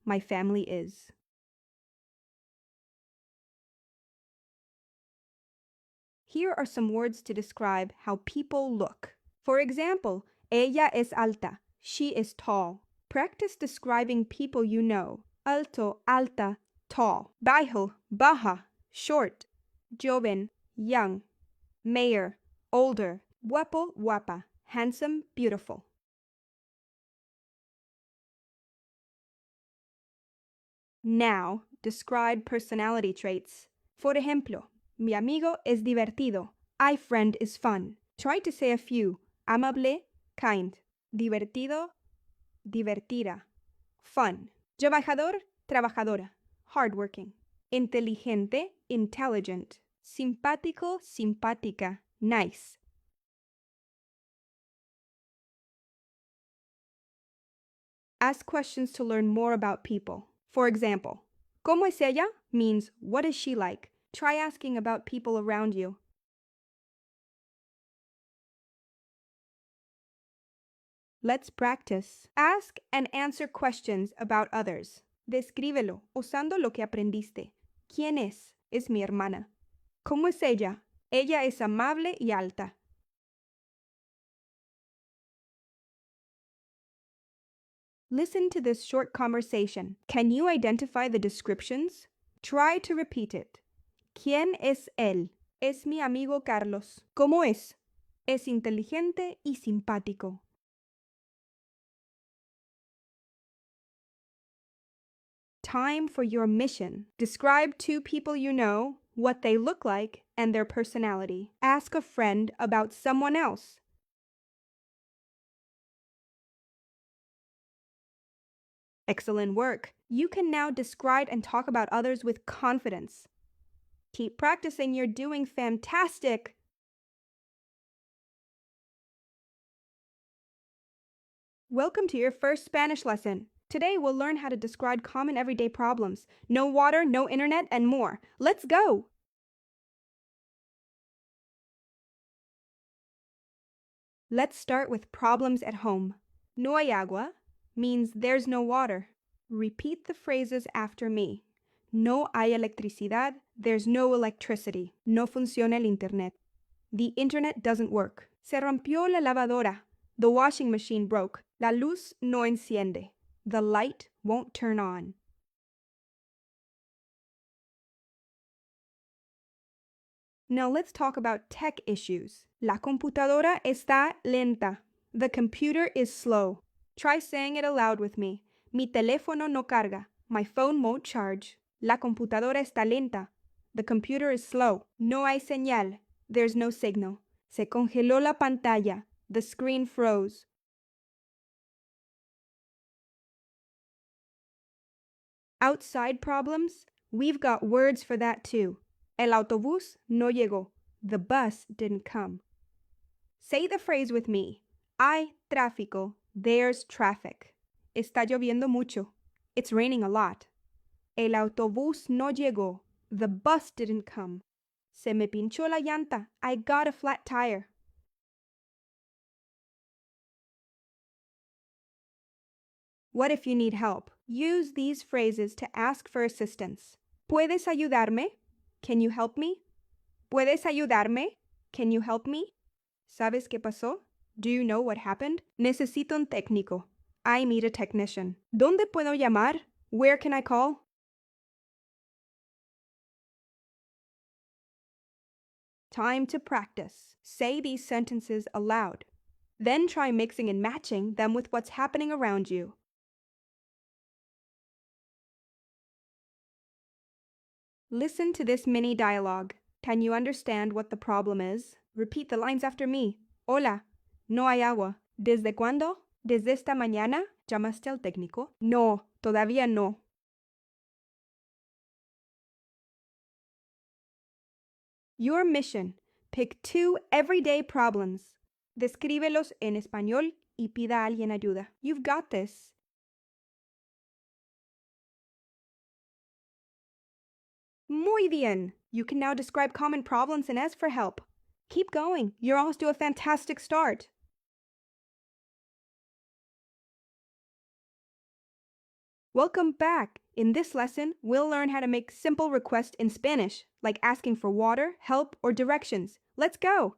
Speaker 1: my family is. Here are some words to describe how people look. For example, ella es alta. She is tall. Practice describing people you know. Alto, alta, tall. Bajo, baja, short. Joven, young. Mayor, older. Guapo, guapa, handsome, beautiful. Now, describe personality traits. Por ejemplo, mi amigo es divertido. My friend is fun. Try to say a few. Amable, kind. Divertido, divertida. Fun. Trabajador, trabajadora. Hardworking. Inteligente, intelligent. Simpático, simpática. Nice. Ask questions to learn more about people. For example, ¿Cómo es ella? Means, what is she like? Try asking about people around you. Let's practice. Ask and answer questions about others. Descríbelo usando lo que aprendiste. ¿Quién es? Es mi hermana. ¿Cómo es ella? Ella es amable y alta. Listen to this short conversation. Can you identify the descriptions? Try to repeat it. ¿Quién es él? Es mi amigo Carlos. ¿Cómo es? Es inteligente y simpático. Time for your mission. Describe two people you know, what they look like, and their personality. Ask a friend about someone else. Excellent work. You can now describe and talk about others with confidence. Keep practicing. You're doing fantastic. Welcome to your first Spanish lesson. Today we'll learn how to describe common everyday problems. No water, no internet, and more. Let's go! Let's start with problems at home. No hay agua means there's no water. Repeat the phrases after me. No hay electricidad, there's no electricity. No funciona el internet. The internet doesn't work. Se rompió la lavadora. The washing machine broke. La luz no enciende. The light won't turn on. Now let's talk about tech issues. La computadora está lenta. The computer is slow. Try saying it aloud with me. Mi teléfono no carga. My phone won't charge. La computadora está lenta. The computer is slow. No hay señal. There's no signal. Se congeló la pantalla. The screen froze. Outside problems? We've got words for that too. El autobús no llegó. The bus didn't come. Say the phrase with me. Hay tráfico. There's traffic. Está lloviendo mucho. It's raining a lot. El autobús no llegó. The bus didn't come. Se me pinchó la llanta. I got a flat tire. What if you need help? Use these phrases to ask for assistance. ¿Puedes ayudarme? Can you help me? ¿Puedes ayudarme? Can you help me? ¿Sabes qué pasó? Do you know what happened? Necesito un técnico. I need a technician. ¿Dónde puedo llamar? Where can I call? Time to practice. Say these sentences aloud. Then try mixing and matching them with what's happening around you. Listen to this mini dialogue. Can you understand what the problem is? Repeat the lines after me. Hola, no hay agua. ¿Desde cuándo? ¿Desde esta mañana? ¿Llamaste al técnico? No, todavía no. Your mission. Pick 2 everyday problems. Descríbelos en español y pida a alguien ayuda. You've got this. Muy bien! You can now describe common problems and ask for help. Keep going. You're off to a fantastic start. Welcome back. In this lesson, we'll learn how to make simple requests in Spanish, like asking for water, help, or directions. Let's go!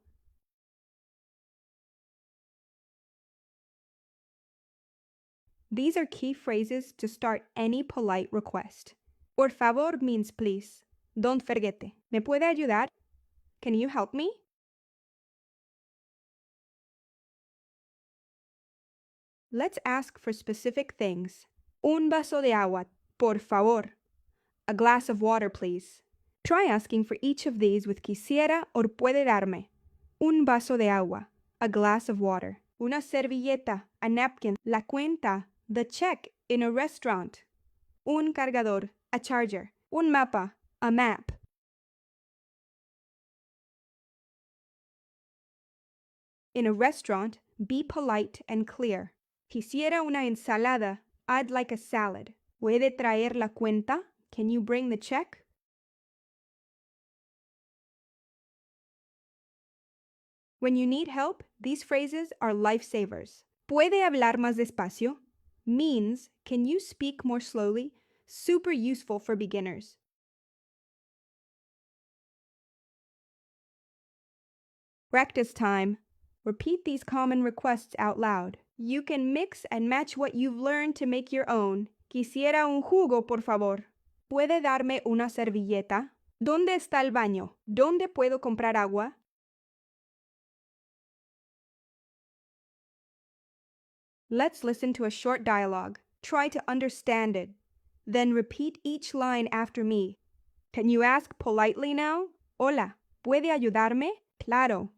Speaker 1: These are key phrases to start any polite request. Por favor means please. Don't forget. ¿Me puede ayudar? Can you help me? Let's ask for specific things. Un vaso de agua, por favor. A glass of water, please. Try asking for each of these with quisiera or puede darme. Un vaso de agua, a glass of water. Una servilleta, a napkin, la cuenta, the check in a restaurant. Un cargador, a charger. Un mapa, a map. In a restaurant, be polite and clear. Quisiera una ensalada. I'd like a salad. ¿Puede traer la cuenta? Can you bring the check? When you need help, these phrases are lifesavers. ¿Puede hablar más despacio? Means, can you speak more slowly? Super useful for beginners. Practice time. Repeat these common requests out loud. You can mix and match what you've learned to make your own. Quisiera un jugo, por favor. ¿Puede darme una servilleta? ¿Dónde está el baño? ¿Dónde puedo comprar agua? Let's listen to a short dialogue. Try to understand it. Then repeat each line after me. Can you ask politely now? Hola, ¿puede ayudarme? Claro.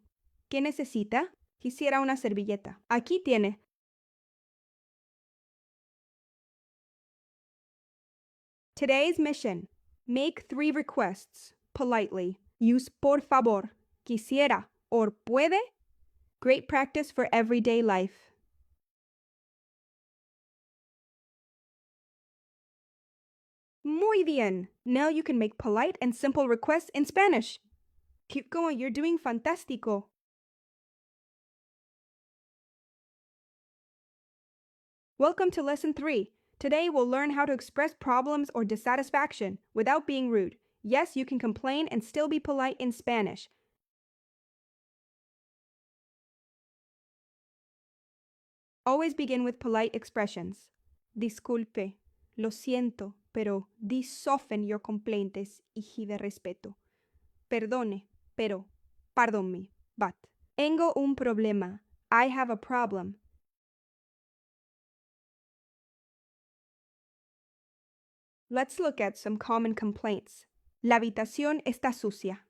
Speaker 1: ¿Qué necesita? Quisiera una servilleta. Aquí tiene. Today's mission. Make 3 requests politely. Use por favor, quisiera, or puede. Great practice for everyday life. Muy bien! Now you can make polite and simple requests in Spanish. Keep going, you're doing fantástico. Welcome to Lesson 3. Today we'll learn how to express problems or dissatisfaction without being rude. Yes, you can complain and still be polite in Spanish. Always begin with polite expressions. Disculpe, lo siento, pero these soften your complaints y de respeto. Perdone, pero, pardon me, but. Tengo un problema. I have a problem. Let's look at some common complaints. La habitación está sucia.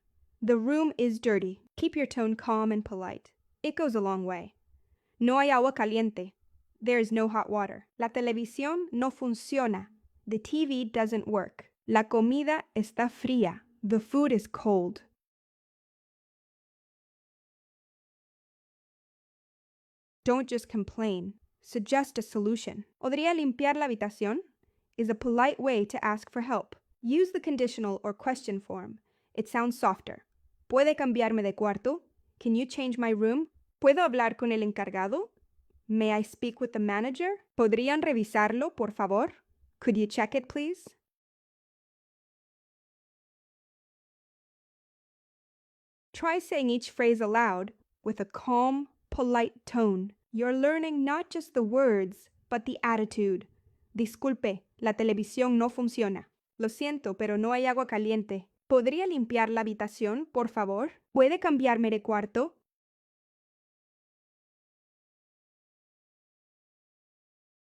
Speaker 1: The room is dirty. Keep your tone calm and polite. It goes a long way. No hay agua caliente. There is no hot water. La televisión no funciona. The TV doesn't work. La comida está fría. The food is cold. Don't just complain. Suggest a solution. ¿Podría limpiar la habitación? Is a polite way to ask for help. Use the conditional or question form. It sounds softer. ¿Puede cambiarme de cuarto? Can you change my room? ¿Puedo hablar con el encargado? May I speak with the manager? ¿Podrían revisarlo, por favor? Could you check it, please? Try saying each phrase aloud with a calm, polite tone. You're learning not just the words, but the attitude. Disculpe, la televisión no funciona. Lo siento, pero no hay agua caliente. ¿Podría limpiar la habitación, por favor? ¿Puede cambiarme de cuarto?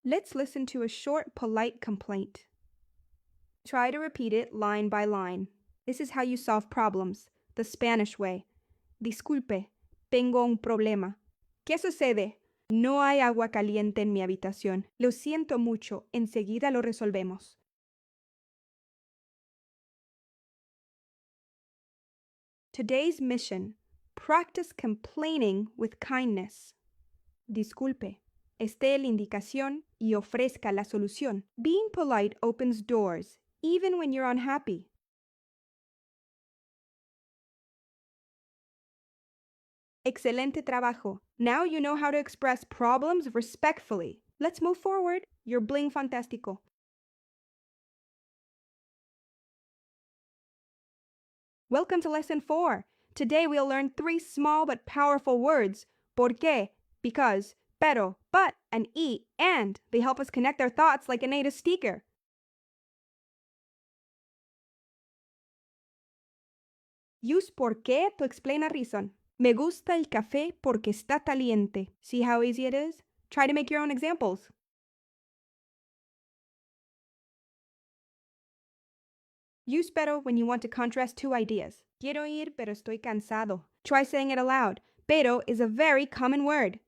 Speaker 1: Let's listen to a short, polite complaint. Try to repeat it line by line. This is how you solve problems, the Spanish way. Disculpe, tengo un problema. ¿Qué sucede? No hay agua caliente en mi habitación. Lo siento mucho, enseguida lo resolvemos. Today's mission: practice complaining with kindness. Disculpe, esté la indicación y ofrezca la solución. Being polite opens doors, even when you're unhappy. Excelente trabajo. Now you know how to express problems respectfully. Let's move forward. You're bling fantástico. Welcome to Lesson 4. Today we'll learn 3 small but powerful words. ¿Por qué? Because, pero, but, and and. They help us connect our thoughts like a native speaker. Use por qué to explain a reason. Me gusta el café porque está caliente. See how easy it is? Try to make your own examples. Use pero when you want to contrast 2 ideas. Quiero ir, pero estoy cansado. Try saying it aloud. Pero is a very common word.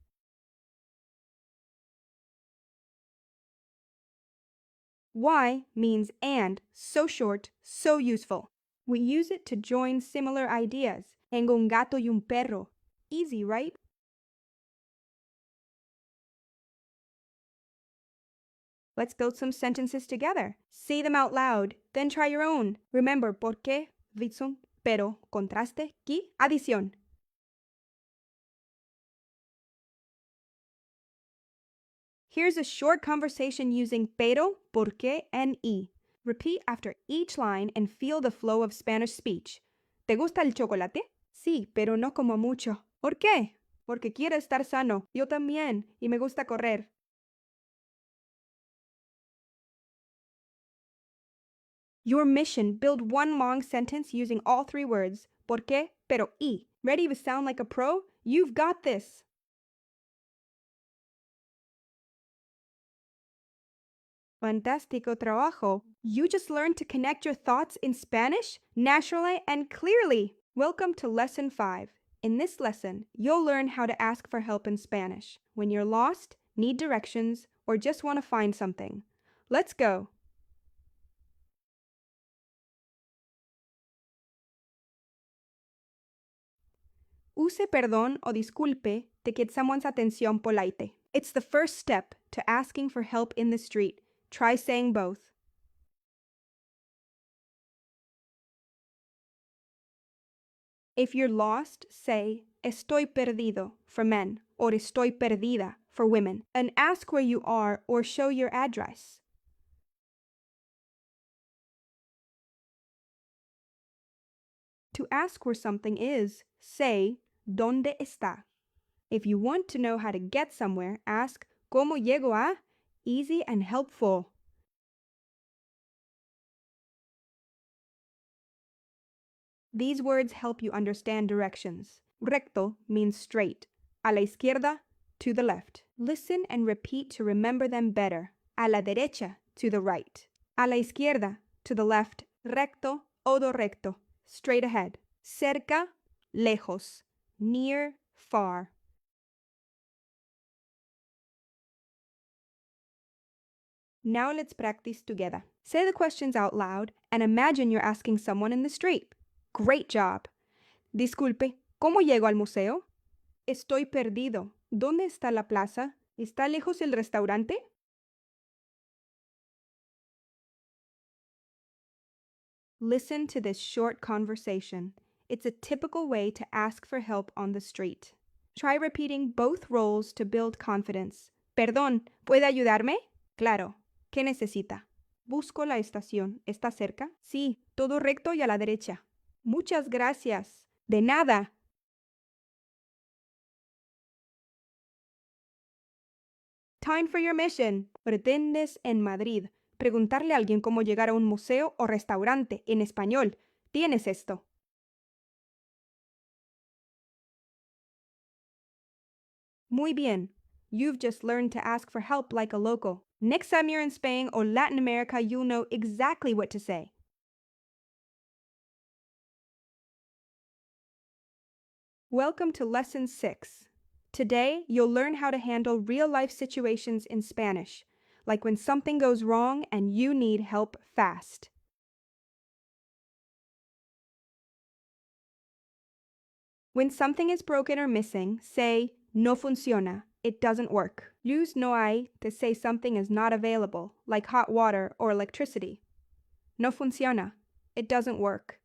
Speaker 1: Why means and, so short, so useful. We use it to join similar ideas. Tengo un gato y un perro. Easy, right? Let's build some sentences together. Say them out loud, then try your own. Remember, por qué, reason, pero, contraste, y adición. Here's a short conversation using pero, por qué, and y. Repeat after each line and feel the flow of Spanish speech. ¿Te gusta el chocolate? Sí, pero no como mucho. ¿Por qué? Porque quiero estar sano. Yo también, y me gusta correr. Your mission: build one long sentence using all 3 words. ¿Por qué? Pero y. Ready to sound like a pro? You've got this. Fantástico trabajo. You just learned to connect your thoughts in Spanish naturally and clearly. Welcome to Lesson 5. In this lesson, you'll learn how to ask for help in Spanish when you're lost, need directions, or just want to find something. Let's go. Use perdón o disculpe to get someone's atención polite. It's the first step to asking for help in the street. Try saying both. If you're lost, say estoy perdido for men or estoy perdida for women, and ask where you are or show your address. To ask where something is, say, ¿Dónde está? If you want to know how to get somewhere, ask, ¿Cómo llego a? Easy and helpful. These words help you understand directions. Recto means straight. A la izquierda, to the left. Listen and repeat to remember them better. A la derecha, to the right. A la izquierda, to the left. Recto, odo recto, straight ahead. Cerca, lejos. Near, far. Now let's practice together. Say the questions out loud and imagine you're asking someone in the street. Great job! Disculpe, ¿cómo llego al museo? Estoy perdido. ¿Dónde está la plaza? ¿Está lejos el restaurante? Listen to this short conversation. It's a typical way to ask for help on the street. Try repeating both roles to build confidence. Perdón, ¿puede ayudarme? Claro. ¿Qué necesita? Busco la estación. ¿Está cerca? Sí, todo recto y a la derecha. Muchas gracias. De nada. Time for your mission. Pretendes en Madrid. Preguntarle a alguien cómo llegar a un museo o restaurante en español. Tienes esto. Muy bien. You've just learned to ask for help like a local. Next time you're in Spain or Latin America, you'll know exactly what to say. Welcome to Lesson 6. Today, you'll learn how to handle real-life situations in Spanish, like when something goes wrong and you need help fast. When something is broken or missing, say, no funciona, it doesn't work. Use no hay to say something is not available, like hot water or electricity. No funciona, it doesn't work.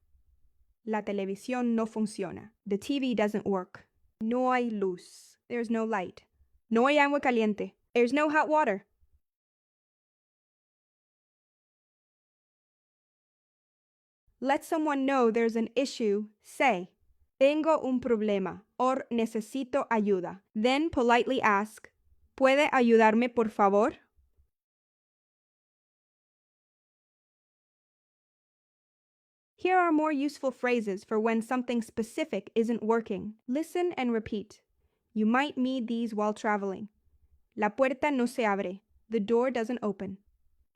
Speaker 1: La televisión no funciona. The TV doesn't work. No hay luz. There's no light. No hay agua caliente. There's no hot water. Let someone know there's an issue. Say, tengo un problema or necesito ayuda. Then politely ask, ¿puede ayudarme por favor? Here are more useful phrases for when something specific isn't working. Listen and repeat. You might need these while traveling. La puerta no se abre. The door doesn't open.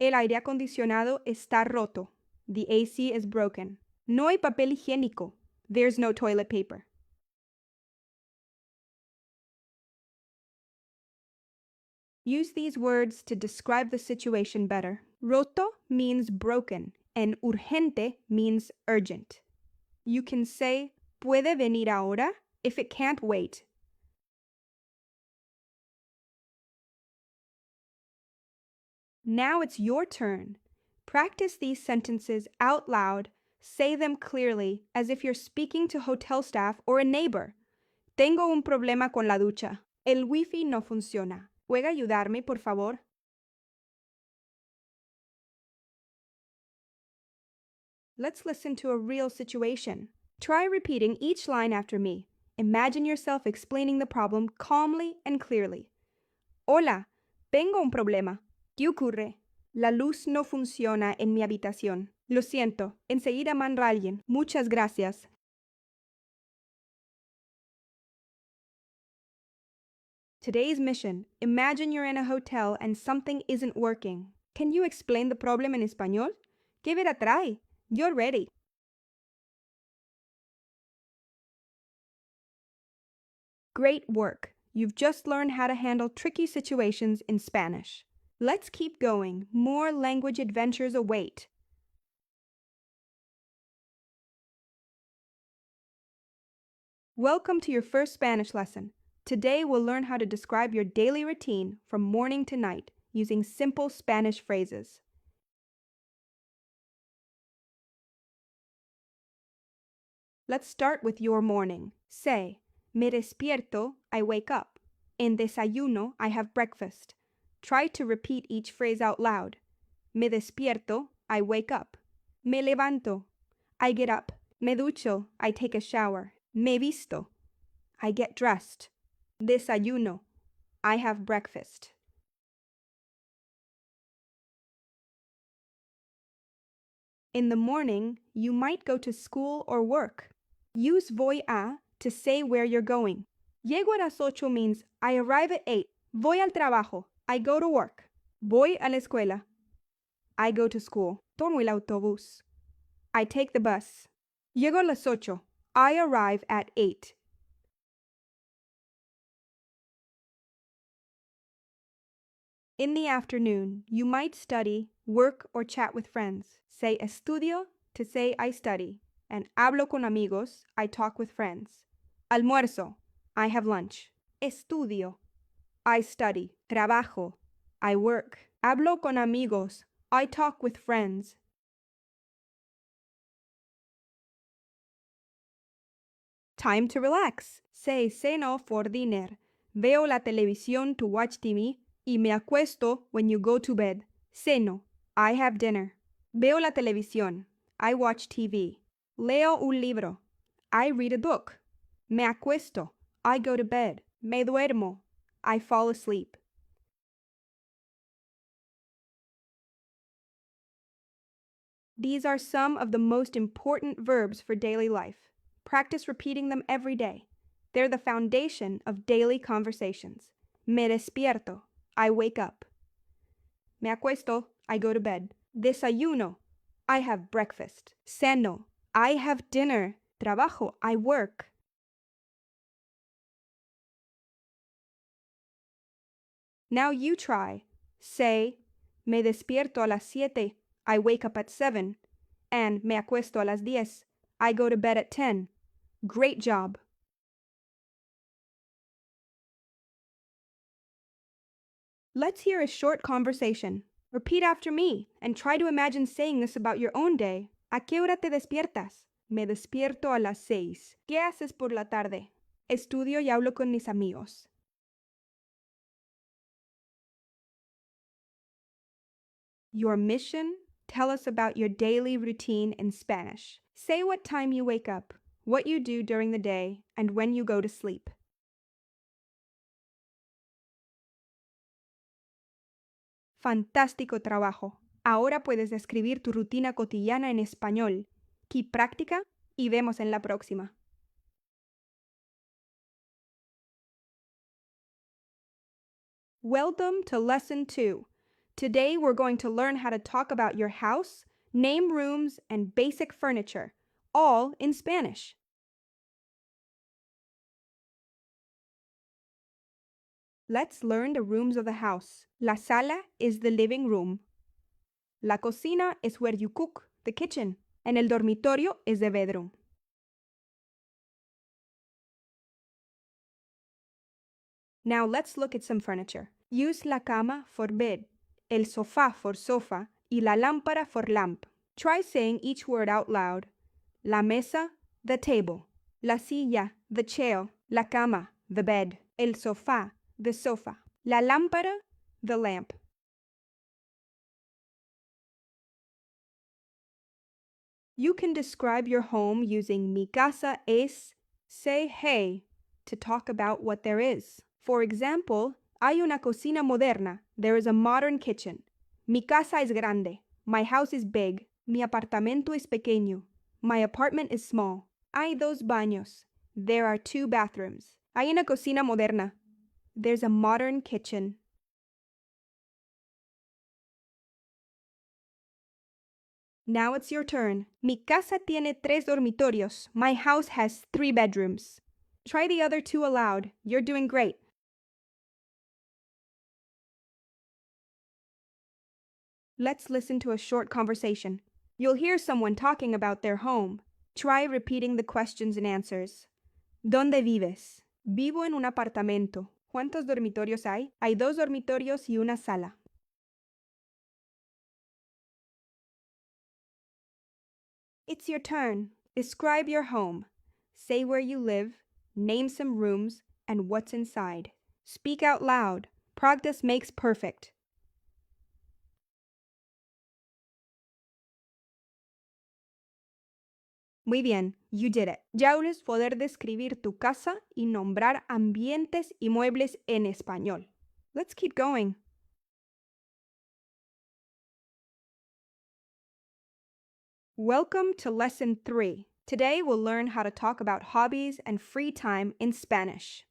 Speaker 1: El aire acondicionado está roto. The AC is broken. No hay papel higiénico. There's no toilet paper. Use these words to describe the situation better. Roto means broken, and urgente means urgent. You can say, ¿puede venir ahora? If it can't wait. Now it's your turn. Practice these sentences out loud. Say them clearly, as if you're speaking to hotel staff or a neighbor. Tengo un problema con la ducha. El wifi no funciona. ¿Puede ayudarme, por favor? Let's listen to a real situation. Try repeating each line after me. Imagine yourself explaining the problem calmly and clearly. Hola, tengo un problema. ¿Qué ocurre? La luz no funciona en mi habitación. Lo siento, enseguida mando a alguien. Muchas gracias. Today's mission. Imagine you're in a hotel and something isn't working. Can you explain the problem in español? Give it a try. You're ready. Great work. You've just learned how to handle tricky situations in Spanish. Let's keep going. More language adventures await. Welcome to your first Spanish lesson. Today we'll learn how to describe your daily routine from morning to night using simple Spanish phrases. Let's start with your morning. Say, me despierto, I wake up. En desayuno, I have breakfast. Try to repeat each phrase out loud. Me despierto, I wake up. Me levanto, I get up. Me ducho, I take a shower. Me visto, I get dressed. Desayuno, I have breakfast. In the morning, you might go to school or work. Use voy a to say where you're going. Llego a las 8 means I arrive at 8. Voy al trabajo. I go to work. Voy a la escuela. I go to school. Tomo el autobús. I take the bus. Llego a las 8. I arrive at 8. In the afternoon, you might study, work, or chat with friends. Say estudio to say I study, and hablo con amigos, I talk with friends. Almuerzo, I have lunch. Estudio, I study. Trabajo, I work. Hablo con amigos, I talk with friends. Time to relax. Say ceno for dinner. Veo la televisión to watch TV y me acuesto when you go to bed. Ceno, I have dinner. Veo la televisión, I watch TV. Leo un libro, I read a book. Me acuesto, I go to bed. Me duermo, I fall asleep. These are some of the most important verbs for daily life. Practice repeating them every day. They're the foundation of daily conversations. Me despierto, I wake up. Me acuesto, I go to bed. Desayuno, I have breakfast. Ceno, I have dinner. Trabajo, I work. Now you try. Say, me despierto a las 7, I wake up at 7. And me acuesto a las 10, I go to bed at 10. Great job! Let's hear a short conversation. Repeat after me and try to imagine saying this about your own day. ¿A qué hora te despiertas? Me despierto a las 6. ¿Qué haces por la tarde? Estudio y hablo con mis amigos. Your mission? Tell us about your daily routine in Spanish. Say what time you wake up, what you do during the day, and when you go to sleep. Fantástico trabajo. Ahora puedes describir tu rutina cotidiana en español. Keep práctica y vemos en la próxima. Welcome to Lesson 2. Today we're going to learn how to talk about your house, name rooms, and basic furniture, all in Spanish. Let's learn the rooms of the house. La sala is the living room. La cocina is where you cook, the kitchen, and el dormitorio is the bedroom. Now let's look at some furniture. Use la cama for bed, el sofá for sofa, y la lámpara for lamp. Try saying each word out loud. La mesa, the table. La silla, the chair. La cama, the bed. El sofá, the sofa. La lámpara, the lamp. You can describe your home using mi casa es, say hey, to talk about what there is. For example, hay una cocina moderna. There is a modern kitchen. Mi casa es grande. My house is big. Mi apartamento es pequeño. My apartment is small. Hay dos baños. There are 2 bathrooms. Hay una cocina moderna. There's a modern kitchen. Now it's your turn. Mi casa tiene 3 dormitorios. My house has 3 bedrooms. Try the other 2 aloud. You're doing great. Let's listen to a short conversation. You'll hear someone talking about their home. Try repeating the questions and answers. ¿Dónde vives? Vivo en un apartamento. ¿Cuántos dormitorios hay? Hay 2 dormitorios y una sala. It's your turn. Describe your home. Say where you live, name some rooms, and what's inside. Speak out loud. Practice makes perfect. Muy bien, you did it. Ya es poder describir tu casa y nombrar ambientes y muebles en español. Let's keep going. Welcome to Lesson 3. Today we'll learn how to talk about hobbies and free time in Spanish.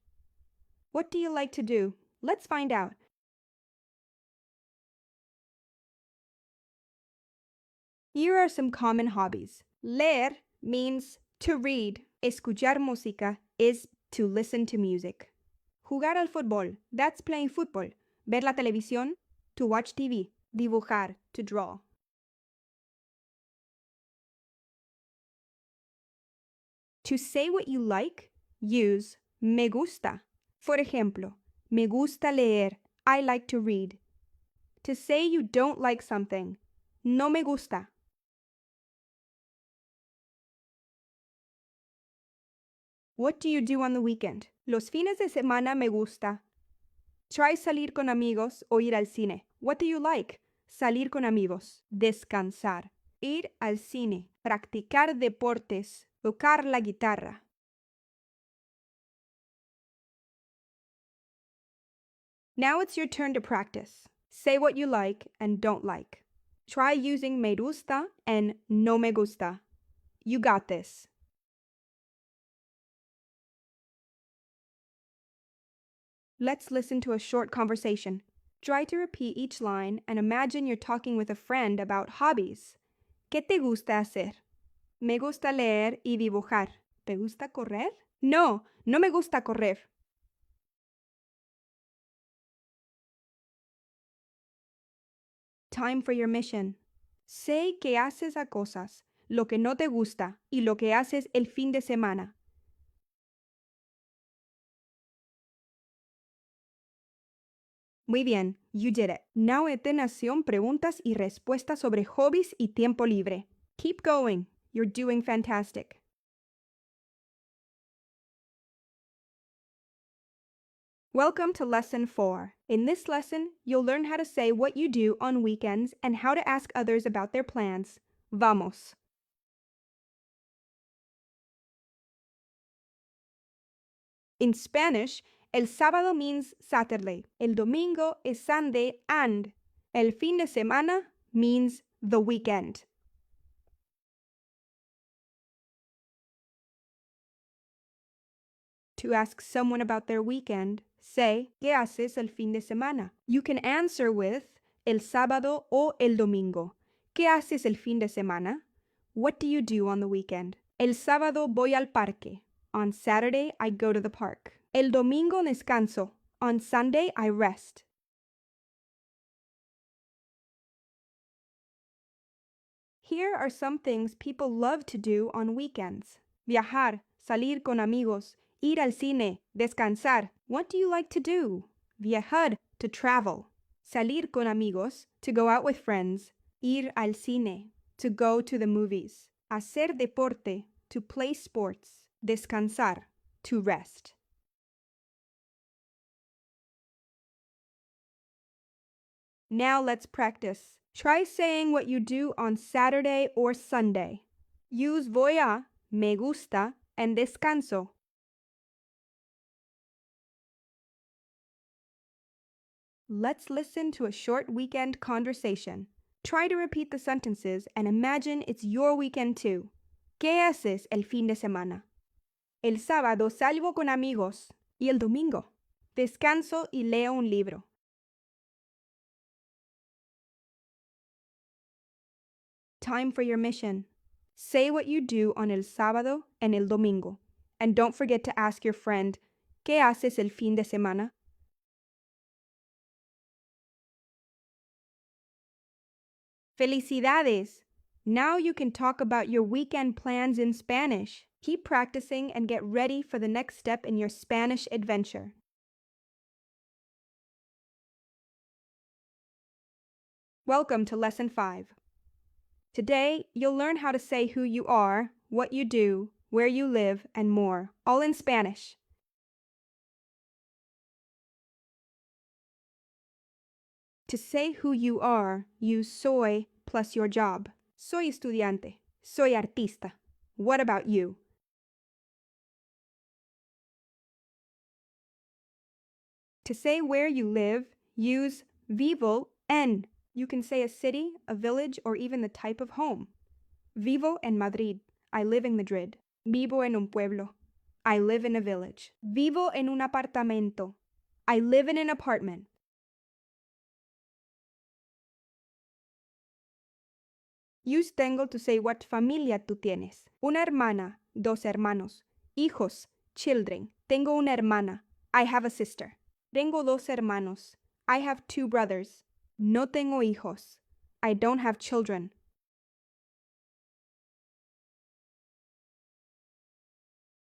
Speaker 1: What do you like to do? Let's find out. Here are some common hobbies. Leer means to read. Escuchar música is to listen to music. Jugar al fútbol, that's playing football. Ver la televisión, to watch TV. Dibujar, to draw. To say what you like, use me gusta. For ejemplo, me gusta leer. I like to read. To say you don't like something, no me gusta. What do you do on the weekend? Los fines de semana me gusta. Try salir con amigos o ir al cine. What do you like? Salir con amigos. Descansar. Ir al cine. Practicar deportes. Tocar la guitarra. Now it's your turn to practice. Say what you like and don't like. Try using me gusta and no me gusta. You got this. Let's listen to a short conversation. Try to repeat each line and imagine you're talking with a friend about hobbies. ¿Qué te gusta hacer? Me gusta leer y dibujar. ¿Te gusta correr? No, no me gusta correr. Time for your mission. Say que haces a cosas, lo que no te gusta y lo que haces el fin de semana. Muy bien, you did it. Now a continuación preguntas y respuestas sobre hobbies y tiempo libre. Keep going. You're doing fantastic. Welcome to Lesson 4. In this lesson, you'll learn how to say what you do on weekends and how to ask others about their plans. Vamos. In Spanish, el sábado means Saturday, el domingo is Sunday, and el fin de semana means the weekend. To ask someone about their weekend, say, ¿qué haces el fin de semana? You can answer with el sábado o el domingo. ¿Qué haces el fin de semana? What do you do on the weekend? El sábado voy al parque. On Saturday, I go to the park. El domingo descanso. On Sunday, I rest. Here are some things people love to do on weekends. Viajar, salir con amigos, ir al cine, descansar. What do you like to do? Viajar, to travel. Salir con amigos, to go out with friends. Ir al cine, to go to the movies. Hacer deporte, to play sports. Descansar, to rest. Now let's practice. Try saying what you do on Saturday or Sunday. Use voy a, me gusta, and descanso. Let's listen to a short weekend conversation. Try to repeat the sentences and imagine it's your weekend too. ¿Qué haces el fin de semana? El sábado salgo con amigos. ¿Y el domingo? Descanso y leo un libro. Time for your mission. Say what you do on el sábado and el domingo. And don't forget to ask your friend, ¿qué haces el fin de semana? Felicidades! Now you can talk about your weekend plans in Spanish. Keep practicing and get ready for the next step in your Spanish adventure. Welcome to Lesson 5. Today, you'll learn how to say who you are, what you do, where you live, and more, all in Spanish. To say who you are, use soy plus your job. Soy estudiante. Soy artista. What about you? To say where you live, use vivo en. You can say a city, a village, or even the type of home. Vivo en Madrid. I live in Madrid. Vivo en un pueblo. I live in a village. Vivo en un apartamento. I live in an apartment. Use tengo to say what familia tú tienes. Una hermana, dos hermanos. Hijos, children. Tengo una hermana. I have a sister. Tengo dos hermanos. I have two brothers. No tengo hijos. I don't have children.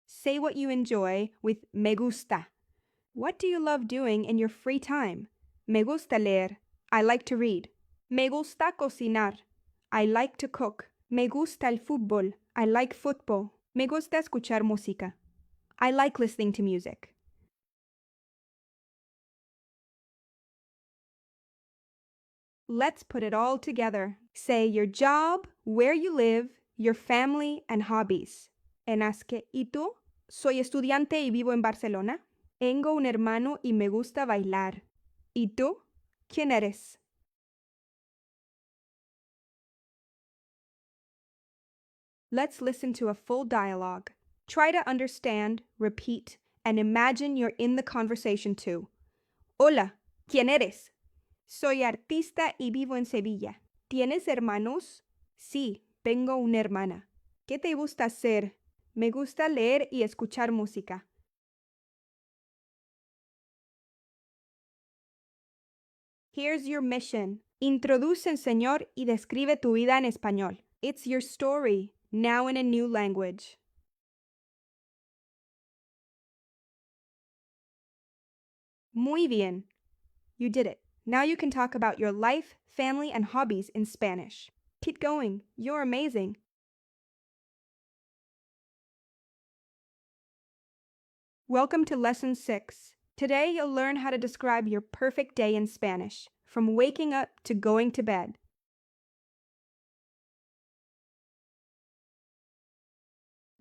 Speaker 1: Say what you enjoy with me gusta. What do you love doing in your free time? Me gusta leer. I like to read. Me gusta cocinar. I like to cook. Me gusta el fútbol. I like football. Me gusta escuchar música. I like listening to music. Let's put it all together. Say your job, where you live, your family, and hobbies. En que, ¿y tú? Soy estudiante y vivo en Barcelona. Tengo un hermano y me gusta bailar. ¿Y tú? ¿Quién eres? Let's listen to a full dialogue. Try to understand, repeat, and imagine you're in the conversation too. Hola, ¿quién eres? Soy artista y vivo en Sevilla. ¿Tienes hermanos? Sí, tengo una hermana. ¿Qué te gusta hacer? Me gusta leer y escuchar música. Here's your mission. Introduce en señor y describe tu vida en español. It's your story, now in a new language. Muy bien. You did it. Now you can talk about your life, family, and hobbies in Spanish. Keep going. You're amazing. Welcome to Lesson 6. Today you'll learn how to describe your perfect day in Spanish, from waking up to going to bed.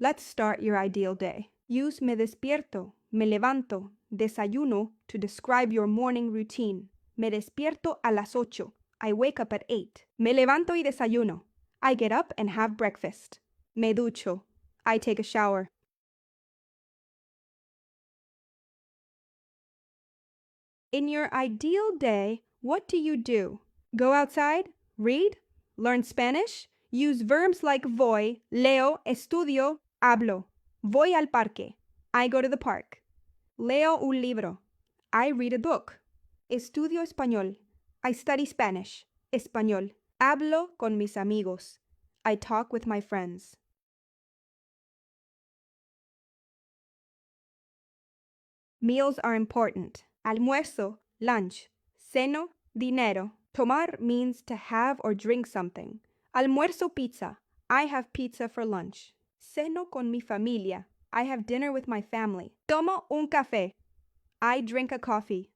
Speaker 1: Let's start your ideal day. Use me despierto, me levanto, desayuno to describe your morning routine. Me despierto a las 8. I wake up at 8. Me levanto y desayuno. I get up and have breakfast. Me ducho. I take a shower. In your ideal day, what do you do? Go outside? Read? Learn Spanish? Use verbs like voy, leo, estudio, hablo. Voy al parque. I go to the park. Leo un libro. I read a book. Estudio español. I study Spanish. Español. Hablo con mis amigos. I talk with my friends. Meals are important. Almuerzo, lunch. Ceno, dinero. Tomar means to have or drink something. Almuerzo pizza. I have pizza for lunch. Ceno con mi familia. I have dinner with my family. Tomo un café. I drink a coffee.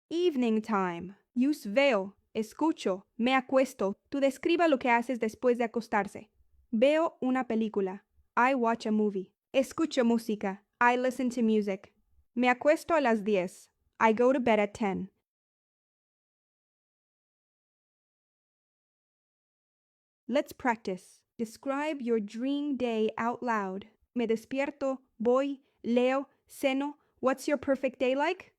Speaker 1: Evening time. Use veo, escucho, me acuesto. Tú describa lo que haces después de acostarse. Veo una película. I watch a movie. Escucho música. I listen to music. Me acuesto a las 10. I go to bed at 10. Let's practice. Describe your dream day out loud. Me despierto, voy, leo, ceno. What's your perfect day like?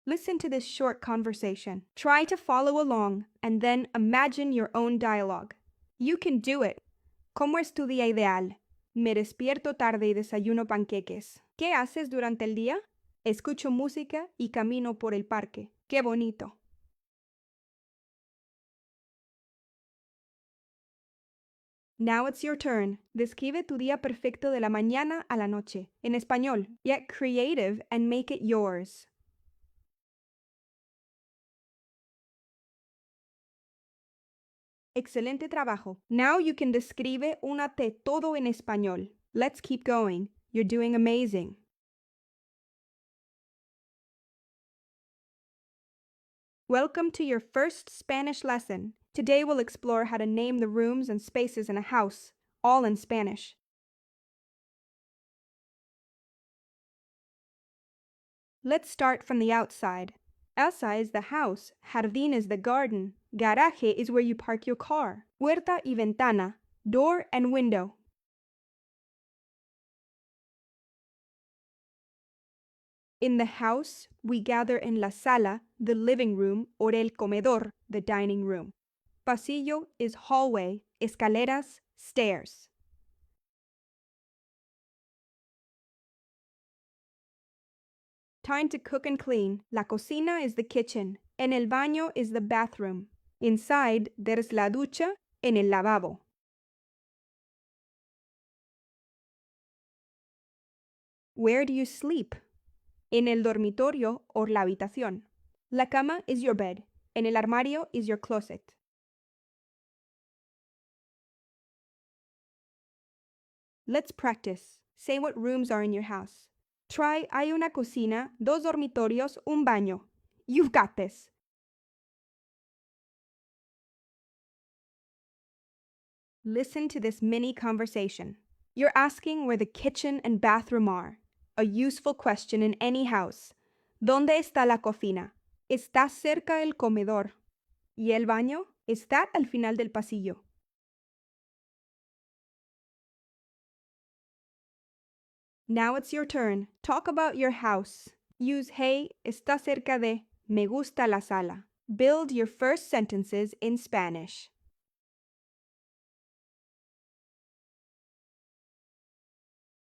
Speaker 1: Listen to this short conversation. Try to follow along and then imagine your own dialogue. You can do it. ¿Cómo es tu día ideal? Me despierto tarde y desayuno panqueques. ¿Qué haces durante el día? Escucho música y camino por el parque. ¡Qué bonito! Now it's your turn. Describe tu día perfecto de la mañana a la noche. En español. Get creative and make it yours. Excelente trabajo. Now you can describe una T todo en español. Let's keep going. You're doing amazing. Welcome to your first Spanish lesson. Today we'll explore how to name the rooms and spaces in a house, all in Spanish. Let's start from the outside. Casa is the house, jardín is the garden, garaje is where you park your car, puerta y ventana, door and window. In the house, we gather in la sala, the living room, or el comedor, the dining room. Pasillo is hallway, escaleras, stairs. Time to cook and clean. La cocina is the kitchen. En el baño is the bathroom. Inside, there's la ducha, en el lavabo. Where do you sleep? En el dormitorio or la habitación. La cama is your bed. En el armario is your closet. Let's practice. Say what rooms are in your house. Try hay una cocina, dos dormitorios, un baño. You've got this. Listen to this mini conversation. You're asking where the kitchen and bathroom are. A useful question in any house. ¿Dónde está la cocina? Está cerca el comedor. ¿Y el baño? Está al final del pasillo. Now it's your turn. Talk about your house. Use hey, está cerca de, me gusta la sala. Build your first sentences in Spanish.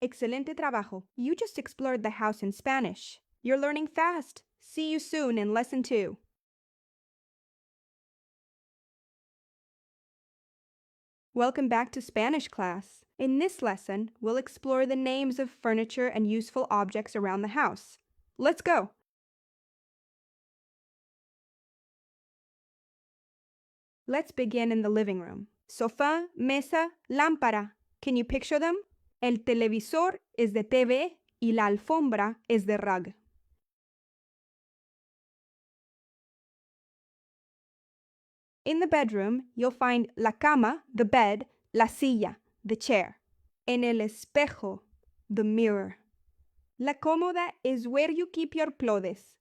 Speaker 1: Excelente trabajo. You just explored the house in Spanish. You're learning fast. See you soon in Lesson 2. Welcome back to Spanish class. In this lesson, we'll explore the names of furniture and useful objects around the house. Let's go! Let's begin in the living room. Sofá, mesa, lámpara. Can you picture them? El televisor is the TV y la alfombra is the rug. In the bedroom, you'll find la cama, the bed, la silla, the chair. En el espejo, the mirror. La cómoda is where you keep your clothes.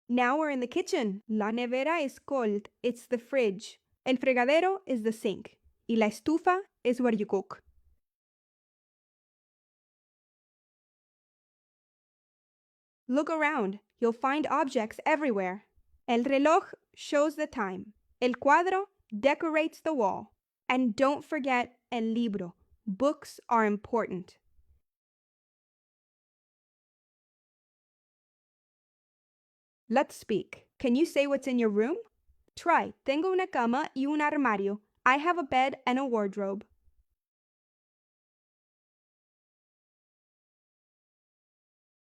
Speaker 1: Now we're in the kitchen. La nevera is cold. It's the fridge. El fregadero is the sink. Y la estufa is where you cook. Look around. You'll find objects everywhere. El reloj shows the time. El cuadro decorates the wall. And don't forget el libro. Books are important. Let's speak. Can you say what's in your room? Try. Tengo una cama y un armario. I have a bed and a wardrobe.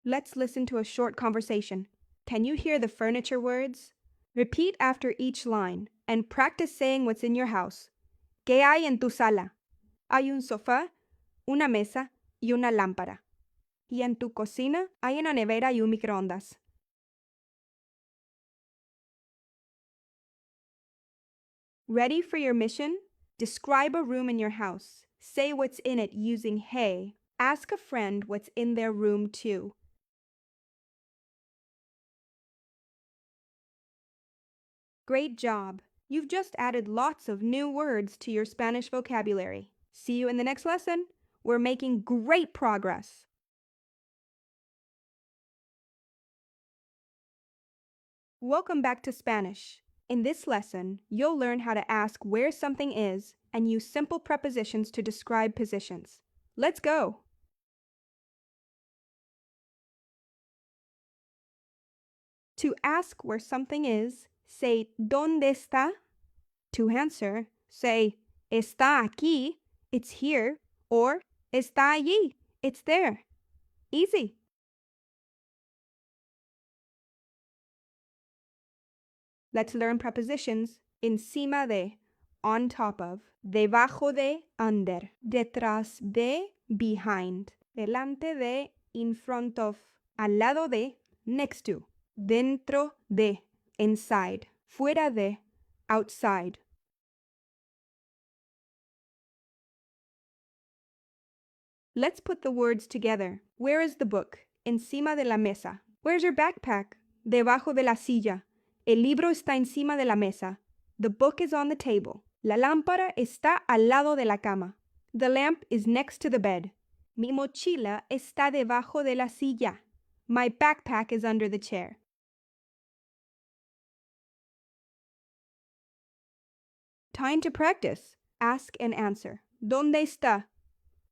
Speaker 1: Let's listen to a short conversation. Can you hear the furniture words? Repeat after each line and practice saying what's in your house. ¿Qué hay en tu sala? Hay un sofá, una mesa y una lámpara. Y en tu cocina hay una nevera y un microondas. Ready for your mission? Describe a room in your house. Say what's in it using hey. Ask a friend what's in their room too. Great job! You've just added lots of new words to your Spanish vocabulary. See you in the next lesson. We're making great progress. Welcome back to Spanish. In this lesson, you'll learn how to ask where something is and use simple prepositions to describe positions. Let's go! To ask where something is, say ¿Dónde está? To answer, say está aquí, it's here, or está allí, it's there. Easy. Let's learn prepositions. Encima de, on top of. Debajo de, under. Detrás de, behind. Delante de, in front of. Al lado de, next to. Dentro de, inside. Fuera de, outside. Let's put the words together. Where is the book? Encima de la mesa. Where's your backpack? Debajo de la silla. El libro está encima de la mesa. The book is on the table. La lámpara está al lado de la cama. The lamp is next to the bed. Mi mochila está debajo de la silla. My backpack is under the chair. Time to practice. Ask and answer. ¿Dónde está?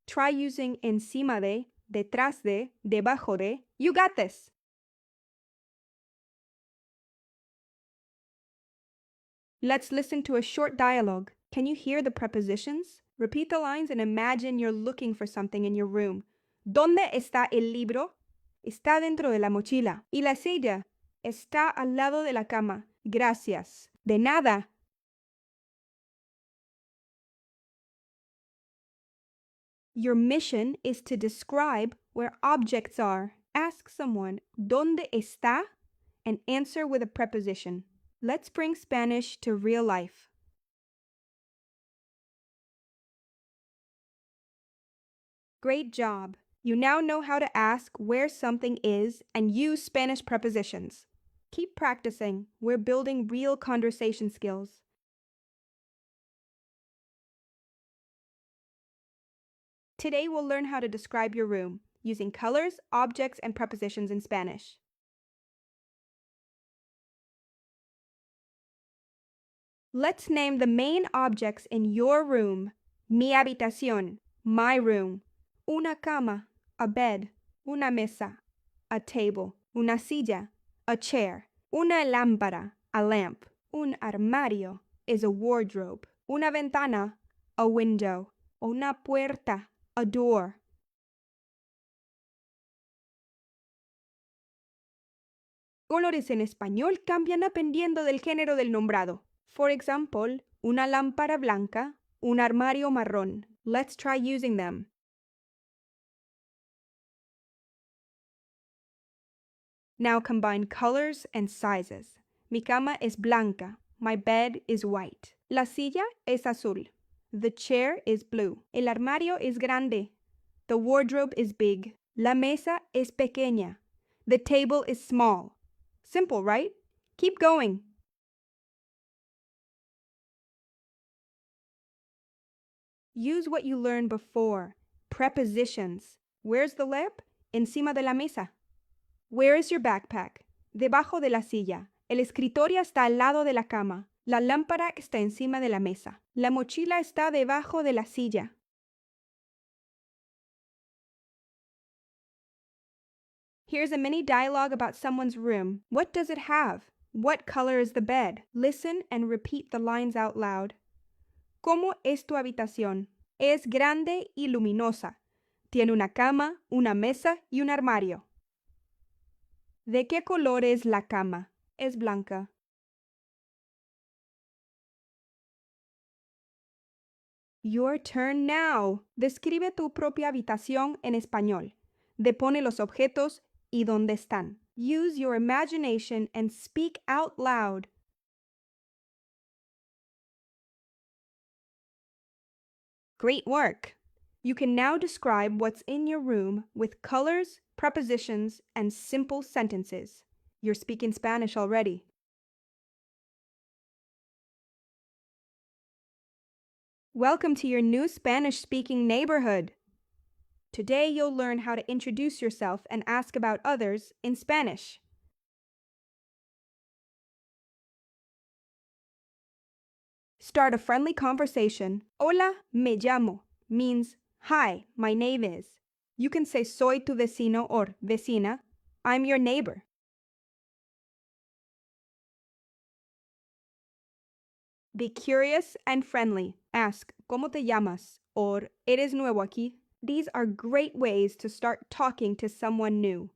Speaker 1: Try using encima de, detrás de, debajo de. You got this! Let's listen to a short dialogue. Can you hear the prepositions? Repeat the lines and imagine you're looking for something in your room. ¿Dónde está el libro? Está dentro de la mochila. ¿Y la silla? Está al lado de la cama. Gracias. De nada. Your mission is to describe where objects are. Ask someone, ¿Dónde está? And answer with a preposition. Let's bring Spanish to real life. Great job! You now know how to ask where something is and use Spanish prepositions. Keep practicing. We're building real conversation skills. Today we'll learn how to describe your room using colors, objects, and prepositions in Spanish. Let's name the main objects in your room. Mi habitación, my room. Una cama, a bed. Una mesa, a table. Una silla, a chair. Una lámpara, a lamp. Un armario is a wardrobe. Una ventana, a window. Una puerta, a door. Colores en español cambian dependiendo del género del nombrado. For example, una lámpara blanca, un armario marrón. Let's try using them. Now combine colors and sizes. Mi cama es blanca. My bed is white. La silla es azul. The chair is blue. El armario es grande. The wardrobe is big. La mesa es pequeña. The table is small. Simple, right? Keep going. Use what you learned before. Prepositions. Where's the lamp? Encima de la mesa. Where is your backpack? Debajo de la silla. El escritorio está al lado de la cama. La lámpara está encima de la mesa. La mochila está debajo de la silla. Here's a mini dialogue about someone's room. What does it have? What color is the bed? Listen and repeat the lines out loud. ¿Cómo es tu habitación? Es grande y luminosa. Tiene una cama, una mesa y un armario. ¿De qué color es la cama? Es blanca. Your turn now. Describe tu propia habitación en español. Depone los objetos y dónde están. Use your imagination and speak out loud. Great work! You can now describe what's in your room with colors, prepositions, and simple sentences. You're speaking Spanish already. Welcome to your new Spanish-speaking neighborhood. Today you'll learn how to introduce yourself and ask about others in Spanish. Start a friendly conversation. Hola, me llamo means, hi, my name is. You can say soy tu vecino or vecina. I'm your neighbor. Be curious and friendly. Ask, ¿Cómo te llamas? Or, ¿Eres nuevo aquí? These are great ways to start talking to someone new.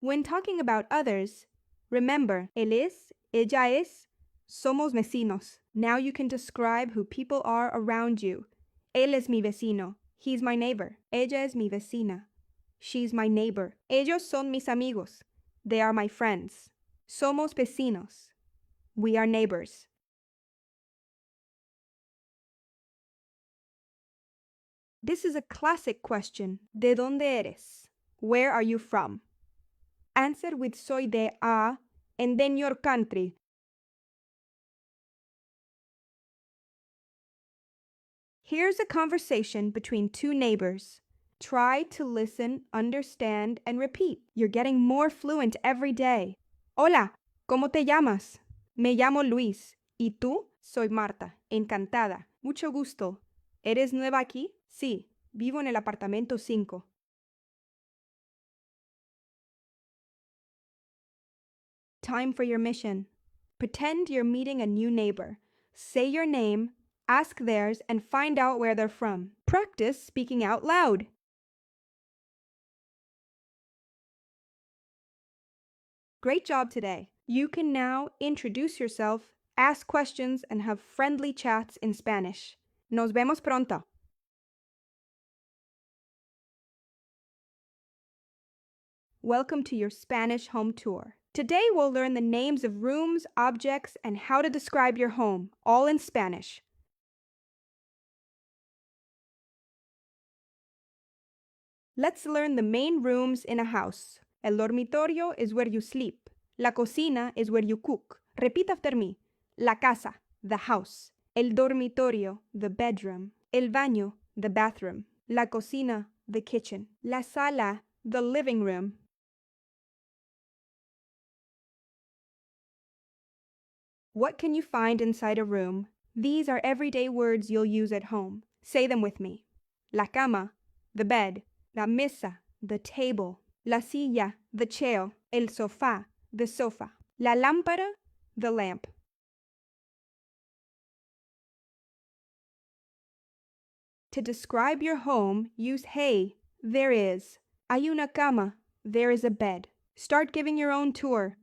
Speaker 1: When talking about others, remember, él es, ella es, somos vecinos. Now you can describe who people are around you. Él es mi vecino. He's my neighbor. Ella es mi vecina. She's my neighbor. Ellos son mis amigos. They are my friends. Somos vecinos. We are neighbors. This is a classic question. ¿De dónde eres? Where are you from? Answer with soy de a and then your country. Here's a conversation between two neighbors. Try to listen, understand, and repeat. You're getting more fluent every day. Hola, ¿cómo te llamas? Me llamo Luis. ¿Y tú? Soy Marta. Encantada. Mucho gusto. ¿Eres nueva aquí? Sí, vivo en el apartamento 5. Time for your mission. Pretend you're meeting a new neighbor. Say your name, ask theirs, and find out where they're from. Practice speaking out loud. Great job today. You can now introduce yourself, ask questions, and have friendly chats in Spanish. Nos vemos pronto. Welcome to your Spanish home tour. Today we'll learn the names of rooms, objects, and how to describe your home, all in Spanish. Let's learn the main rooms in a house. El dormitorio is where you sleep. La cocina is where you cook. Repeat after me. La casa, the house. El dormitorio, the bedroom. El baño, the bathroom. La cocina, the kitchen. La sala, the living room. What can you find inside a room? These are everyday words you'll use at home. Say them with me. La cama, the bed. La mesa, the table. La silla, the chair. El sofá, the sofa. La lámpara, the lamp. To describe your home, use hey, there is. Hay una cama, there is a bed. Start giving your own tour.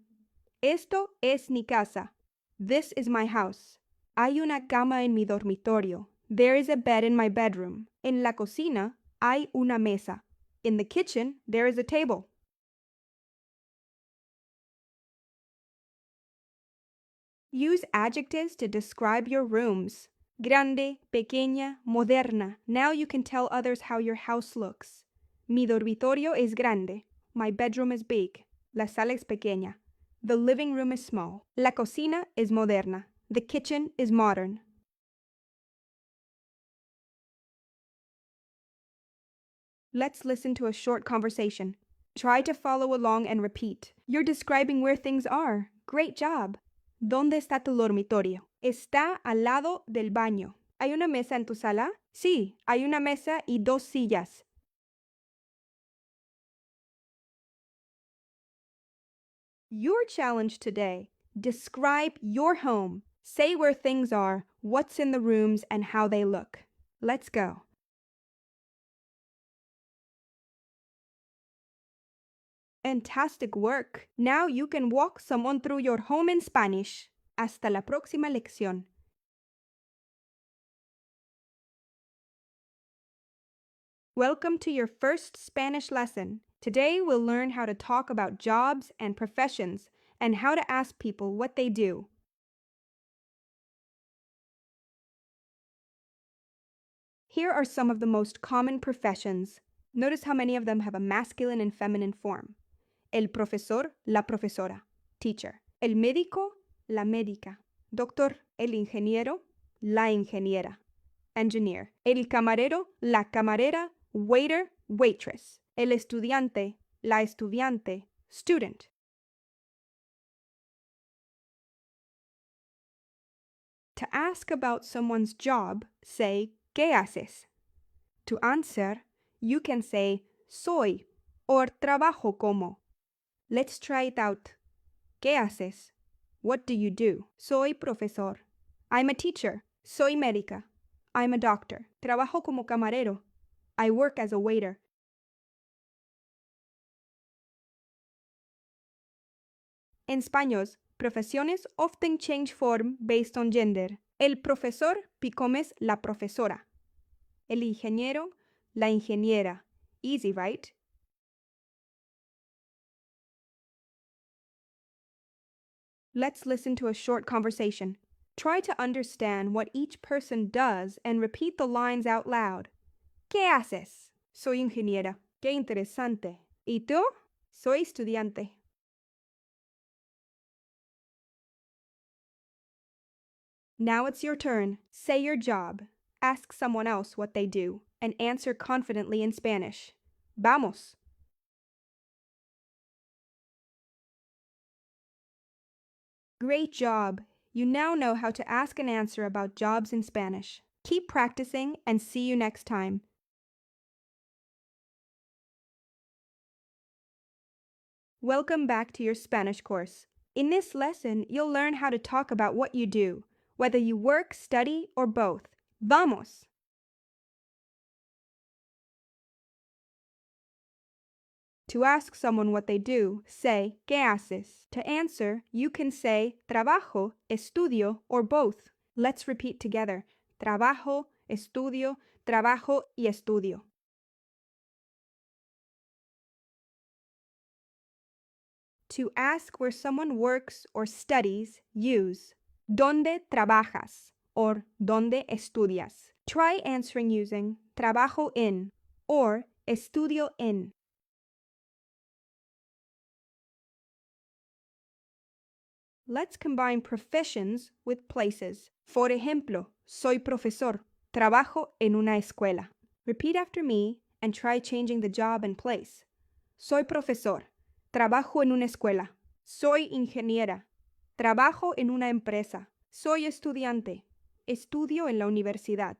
Speaker 1: Esto es mi casa. This is my house. Hay una cama en mi dormitorio. There is a bed in my bedroom. En la cocina hay una mesa. In the kitchen, there is a table. Use adjectives to describe your rooms. Grande, pequeña, moderna. Now you can tell others how your house looks. Mi dormitorio es grande. My bedroom is big. La sala es pequeña. The living room is small. La cocina es moderna. The kitchen is modern. Let's listen to a short conversation. Try to follow along and repeat. You're describing where things are. Great job. ¿Dónde está tu dormitorio? Está al lado del baño. ¿Hay una mesa en tu sala? Sí, hay una mesa y dos sillas. Your challenge today: describe your home. Say where things are, what's in the rooms, and how they look. Let's go. Fantastic work. Now you can walk someone through your home in Spanish. Hasta la próxima lección. Welcome to your first Spanish lesson. Today we'll learn how to talk about jobs and professions and how to ask people what they do. Here are some of the most common professions. Notice how many of them have a masculine and feminine form. El profesor, la profesora, teacher. El médico, la médica. Doctor, el ingeniero, la ingeniera, engineer. El camarero, la camarera, waiter, waitress. El estudiante, la estudiante, student. To ask about someone's job, say, ¿qué haces? To answer, you can say, soy, or trabajo como. Let's try it out. ¿Qué haces? What do you do? Soy profesor. I'm a teacher. Soy médica. I'm a doctor. Trabajo como camarero. I work as a waiter. En Spanish, profesiones often change form based on gender. El profesor becomes la profesora. El ingeniero, la ingeniera. Easy, right? Let's listen to a short conversation. Try to understand what each person does and repeat the lines out loud. ¿Qué haces? Soy ingeniera. Qué interesante. ¿Y tú? Soy estudiante. Now it's your turn. Say your job. Ask someone else what they do and answer confidently in Spanish. Vamos. Great job! You now know how to ask and answer about jobs in Spanish. Keep practicing and see you next time. Welcome back to your Spanish course. In this lesson, you'll learn how to talk about what you do, whether you work, study, or both. Vamos! To ask someone what they do, say, ¿qué haces? To answer, you can say, trabajo, estudio, or both. Let's repeat together. Trabajo, estudio, trabajo y estudio. To ask where someone works or studies, use ¿Dónde trabajas? Or ¿Dónde estudias? Try answering using trabajo en or estudio en. Let's combine professions with places. Por ejemplo, soy profesor. Trabajo en una escuela. Repeat after me and try changing the job and place. Soy profesor. Trabajo en una escuela. Soy ingeniera. Trabajo en una empresa. Soy estudiante. Estudio en la universidad.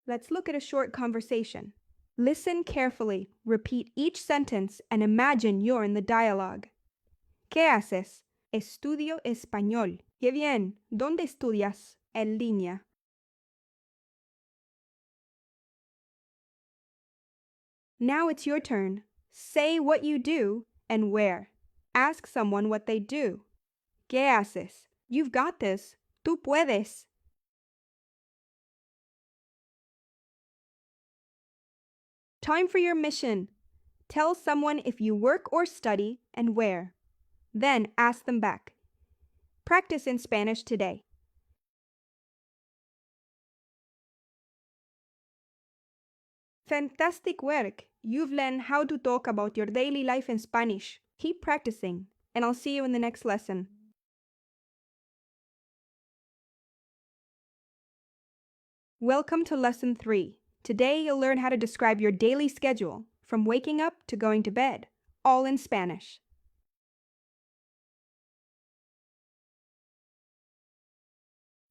Speaker 1: Let's look at a short conversation. Listen carefully, repeat each sentence, and imagine you're in the dialogue. ¿Qué haces? Estudio español. Qué bien. ¿Dónde estudias? En línea. Now it's your turn. Say what you do and where. Ask someone what they do. ¿Qué haces? You've got this. Tú puedes. Time for your mission. Tell someone if you work or study and where. Then ask them back. Practice in Spanish today. Fantastic work! You've learned how to talk about your daily life in Spanish. Keep practicing, and I'll see you in the next lesson. Welcome to Lesson 3. Today you'll learn how to describe your daily schedule, from waking up to going to bed, all in Spanish.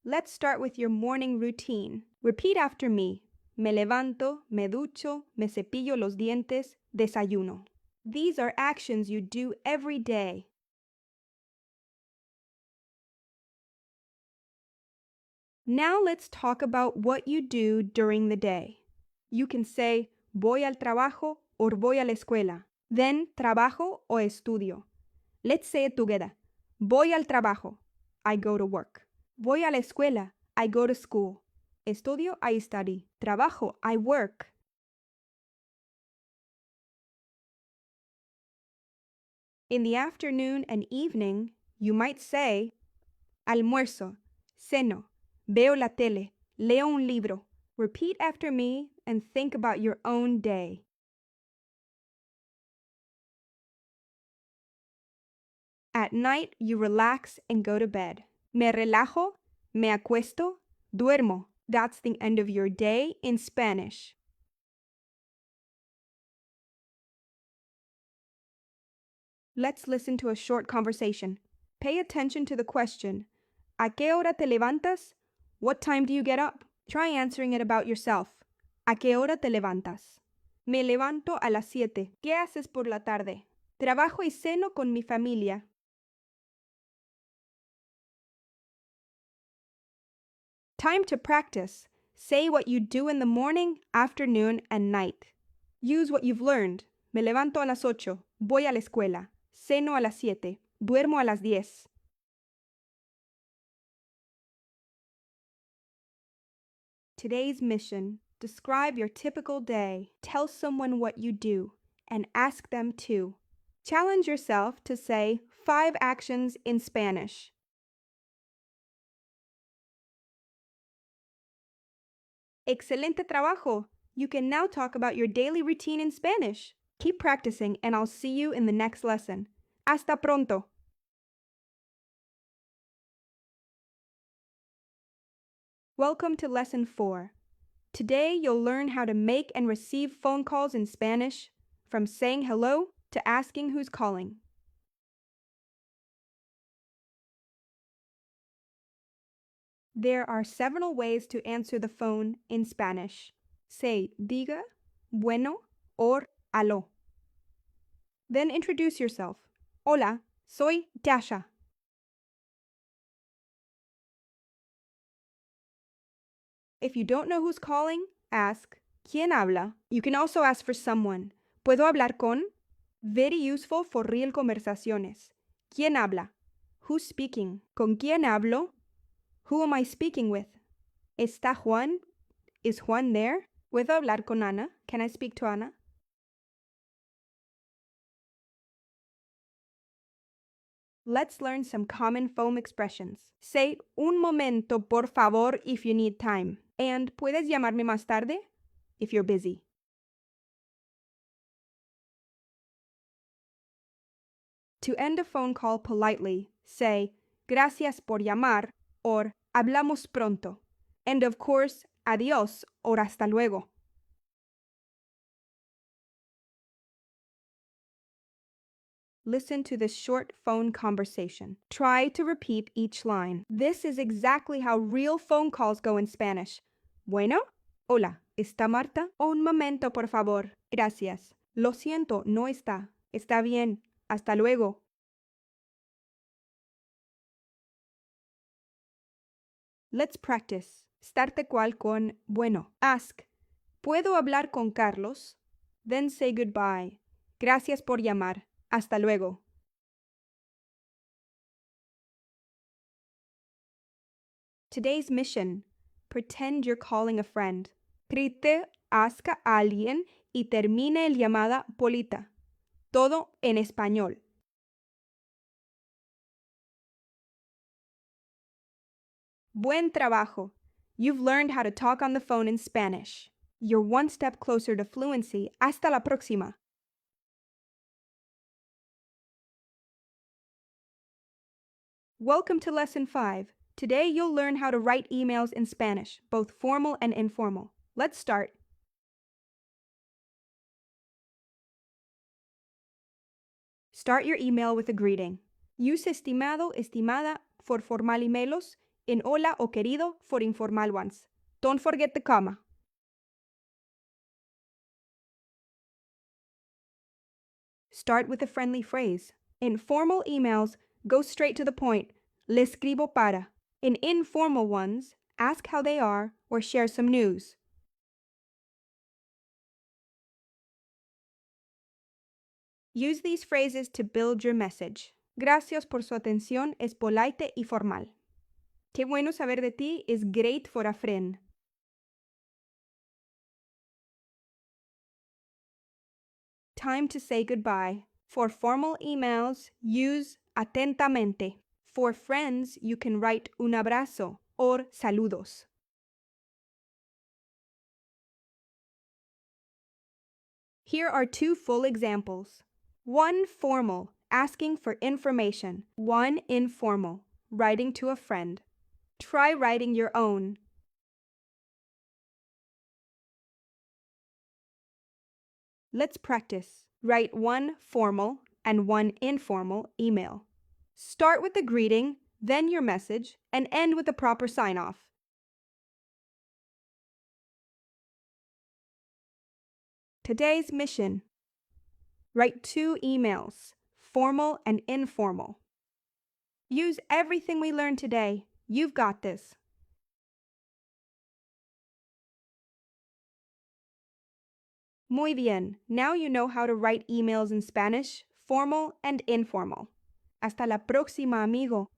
Speaker 1: Let's start with your morning routine. Repeat after me. Me levanto, me ducho, me cepillo los dientes, desayuno. These are actions you do every day. Now let's talk about what you do during the day. You can say, voy al trabajo or voy a la escuela. Then, trabajo o estudio. Let's say it together. Voy al trabajo. I go to work. Voy a la escuela. I go to school. Estudio, I study. Trabajo, I work. In the afternoon and evening, you might say, almuerzo, ceno, veo la tele, leo un libro. Repeat after me and think about your own day. At night, you relax and go to bed. Me relajo, me acuesto, duermo. That's the end of your day in Spanish. Let's listen to a short conversation. Pay attention to the question. ¿A qué hora te levantas? What time do you get up? Try answering it about yourself. ¿A qué hora te levantas? Me levanto a las 7. ¿Qué haces por la tarde? Trabajo y ceno con mi familia. Time to practice. Say what you do in the morning, afternoon, and night. Use what you've learned. Me levanto a las 8. Voy a la escuela. Ceno a las 7. Duermo a las 10. Today's mission. Describe your typical day. Tell someone what you do and ask them to. Challenge yourself to say 5 actions in Spanish. Excelente trabajo! You can now talk about your daily routine in Spanish. Keep practicing and I'll see you in the next lesson. Hasta pronto! Welcome to Lesson 4. Today you'll learn how to make and receive phone calls in Spanish, from saying hello to asking who's calling. There are several ways to answer the phone in Spanish. Say diga, bueno, or aló. Then introduce yourself. Hola, soy Dasha. If you don't know who's calling, ask, ¿Quién habla? You can also ask for someone. ¿Puedo hablar con? Very useful for real conversaciones. ¿Quién habla? Who's speaking? ¿Con quién hablo? Who am I speaking with? ¿Está Juan? Is Juan there? ¿Puedo hablar con Ana? Can I speak to Ana? Let's learn some common phone expressions. Say un momento, por favor, if you need time. And ¿puedes llamarme más tarde? If you're busy. To end a phone call politely, say gracias por llamar or hablamos pronto. And of course, adiós or hasta luego. Listen to this short phone conversation. Try to repeat each line. This is exactly how real phone calls go in Spanish. Bueno, hola, ¿está Marta? Un momento, por favor. Gracias. Lo siento, no está. Está bien. Hasta luego. Let's practice. Starte cual con bueno. Ask, ¿puedo hablar con Carlos? Then say goodbye. Gracias por llamar. Hasta luego. Today's mission. Pretend you're calling a friend. Grite, ask a alguien y termine el llamada polita. Todo en español. Buen trabajo. You've learned how to talk on the phone in Spanish. You're one step closer to fluency. Hasta la próxima. Welcome to Lesson 5. Today you'll learn how to write emails in Spanish, both formal and informal. Let's start. Start your email with a greeting. Use estimado, estimada for formal emails, and hola o querido for informal ones. Don't forget the comma. Start with a friendly phrase. In formal emails, go straight to the point. Le escribo para. In informal ones, ask how they are or share some news. Use these phrases to build your message. Gracias por su atención es polite y formal. Qué bueno saber de ti is great for a friend. Time to say goodbye. For formal emails, use atentamente. For friends, you can write un abrazo or saludos. Here are 2 full examples. 1 formal, asking for information. 1 informal, writing to a friend. Try writing your own. Let's practice. Write 1 formal and 1 informal email. Start with the greeting, then your message, and end with a proper sign-off. Today's mission. Write 2 emails, formal and informal. Use everything we learned today. You've got this. Muy bien. Now you know how to write emails in Spanish, formal and informal. Hasta la próxima, amigo.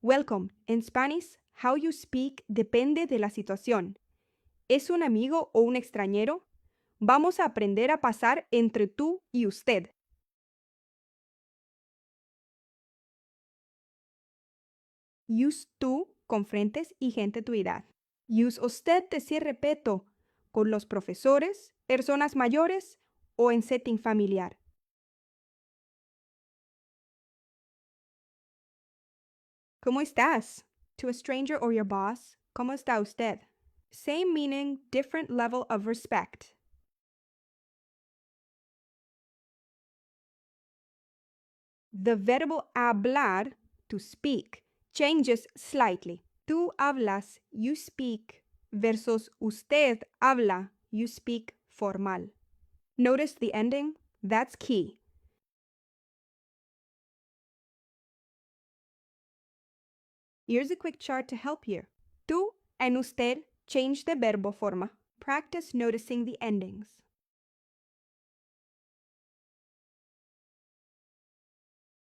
Speaker 1: Welcome. In Spanish, how you speak depende de la situación. ¿Es un amigo o un extranjero? Vamos a aprender a pasar entre tú y usted. Use tú con frentes y gente tu edad. Use usted decir respeto con los profesores, personas mayores o en setting familiar. ¿Cómo estás? To a stranger or your boss, ¿cómo está usted? Same meaning, different level of respect. The verbo hablar, to speak, changes slightly. Tú hablas, you speak, versus usted habla, you speak formal. Notice the ending? That's key. Here's a quick chart to help you. Tú and usted change the verbo forma. Practice noticing the endings.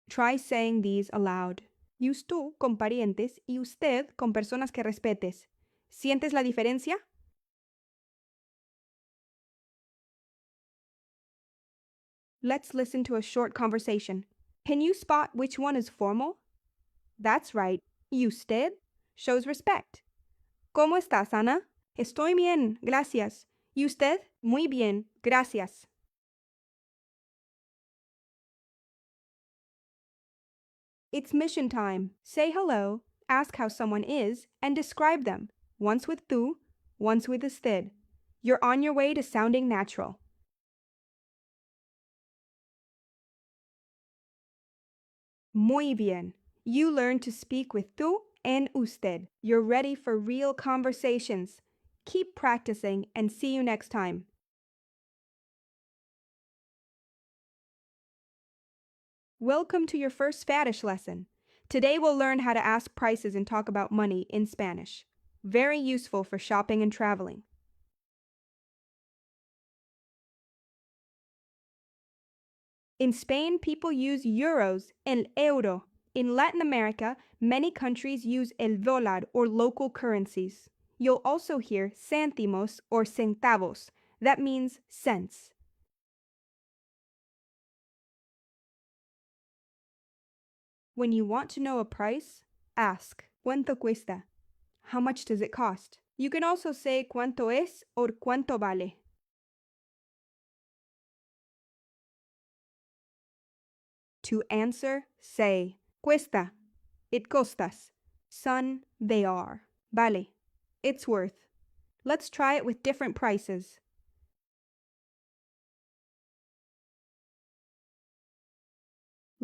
Speaker 1: Try saying these aloud. Use tú con parientes y usted con personas que respetes. ¿Sientes la diferencia? Let's listen to a short conversation. Can you spot which one is formal? That's right. Usted shows respect. ¿Cómo estás, Ana? Estoy bien, gracias. ¿Y usted? Muy bien, gracias. It's mission time. Say hello, ask how someone is, and describe them. Once with tú, once with usted. You're on your way to sounding natural. Muy bien. You learn to speak with tú and usted. You're ready for real conversations. Keep practicing and see you next time. Welcome to your first Spanish lesson. Today we'll learn how to ask prices and talk about money in Spanish. Very useful for shopping and traveling. In Spain, people use euros, el euro. In Latin America, many countries use el dólar or local currencies. You'll also hear céntimos or centavos. That means cents. When you want to know a price, ask, ¿Cuánto cuesta? How much does it cost? You can also say cuánto es or cuánto vale. To answer, say, cuesta, it costas. Son, they are. Vale, it's worth. Let's try it with different prices.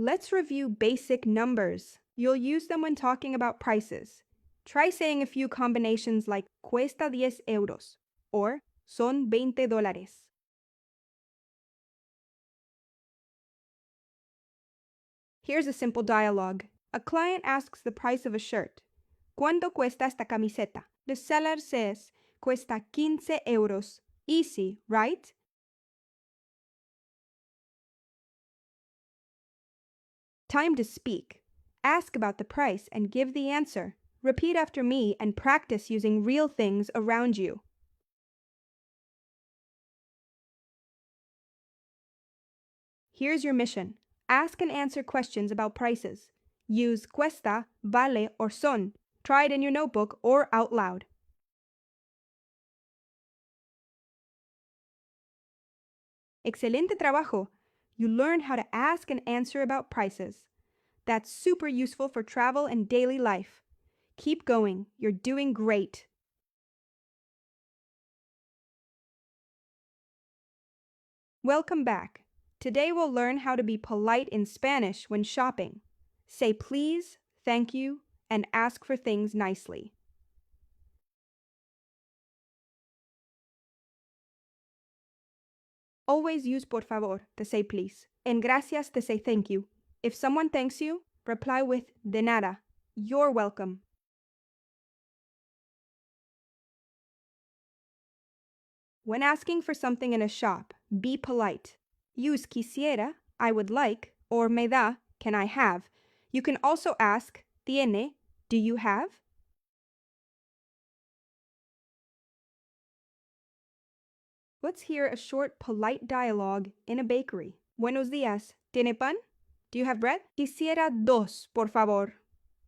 Speaker 1: Let's review basic numbers. You'll use them when talking about prices. Try saying a few combinations like cuesta 10 euros or son 20 dólares. Here's a simple dialogue. A client asks the price of a shirt. ¿Cuánto cuesta esta camiseta? The seller says, cuesta 15 euros. Easy, right? Time to speak. Ask about the price and give the answer. Repeat after me and practice using real things around you. Here's your mission. Ask and answer questions about prices. Use cuesta, vale, or son. Try it in your notebook or out loud. Excelente trabajo! You learned how to ask and answer about prices. That's super useful for travel and daily life. Keep going. You're doing great. Welcome back. Today we'll learn how to be polite in Spanish when shopping. Say please, thank you, and ask for things nicely. Always use por favor to say please, and gracias to say thank you. If someone thanks you, reply with de nada. You're welcome. When asking for something in a shop, be polite. Use quisiera, I would like, or me da, can I have. You can also ask, tiene, do you have? Let's hear a short, polite dialogue in a bakery. Buenos días. ¿Tiene pan? Do you have bread? Quisiera dos, por favor.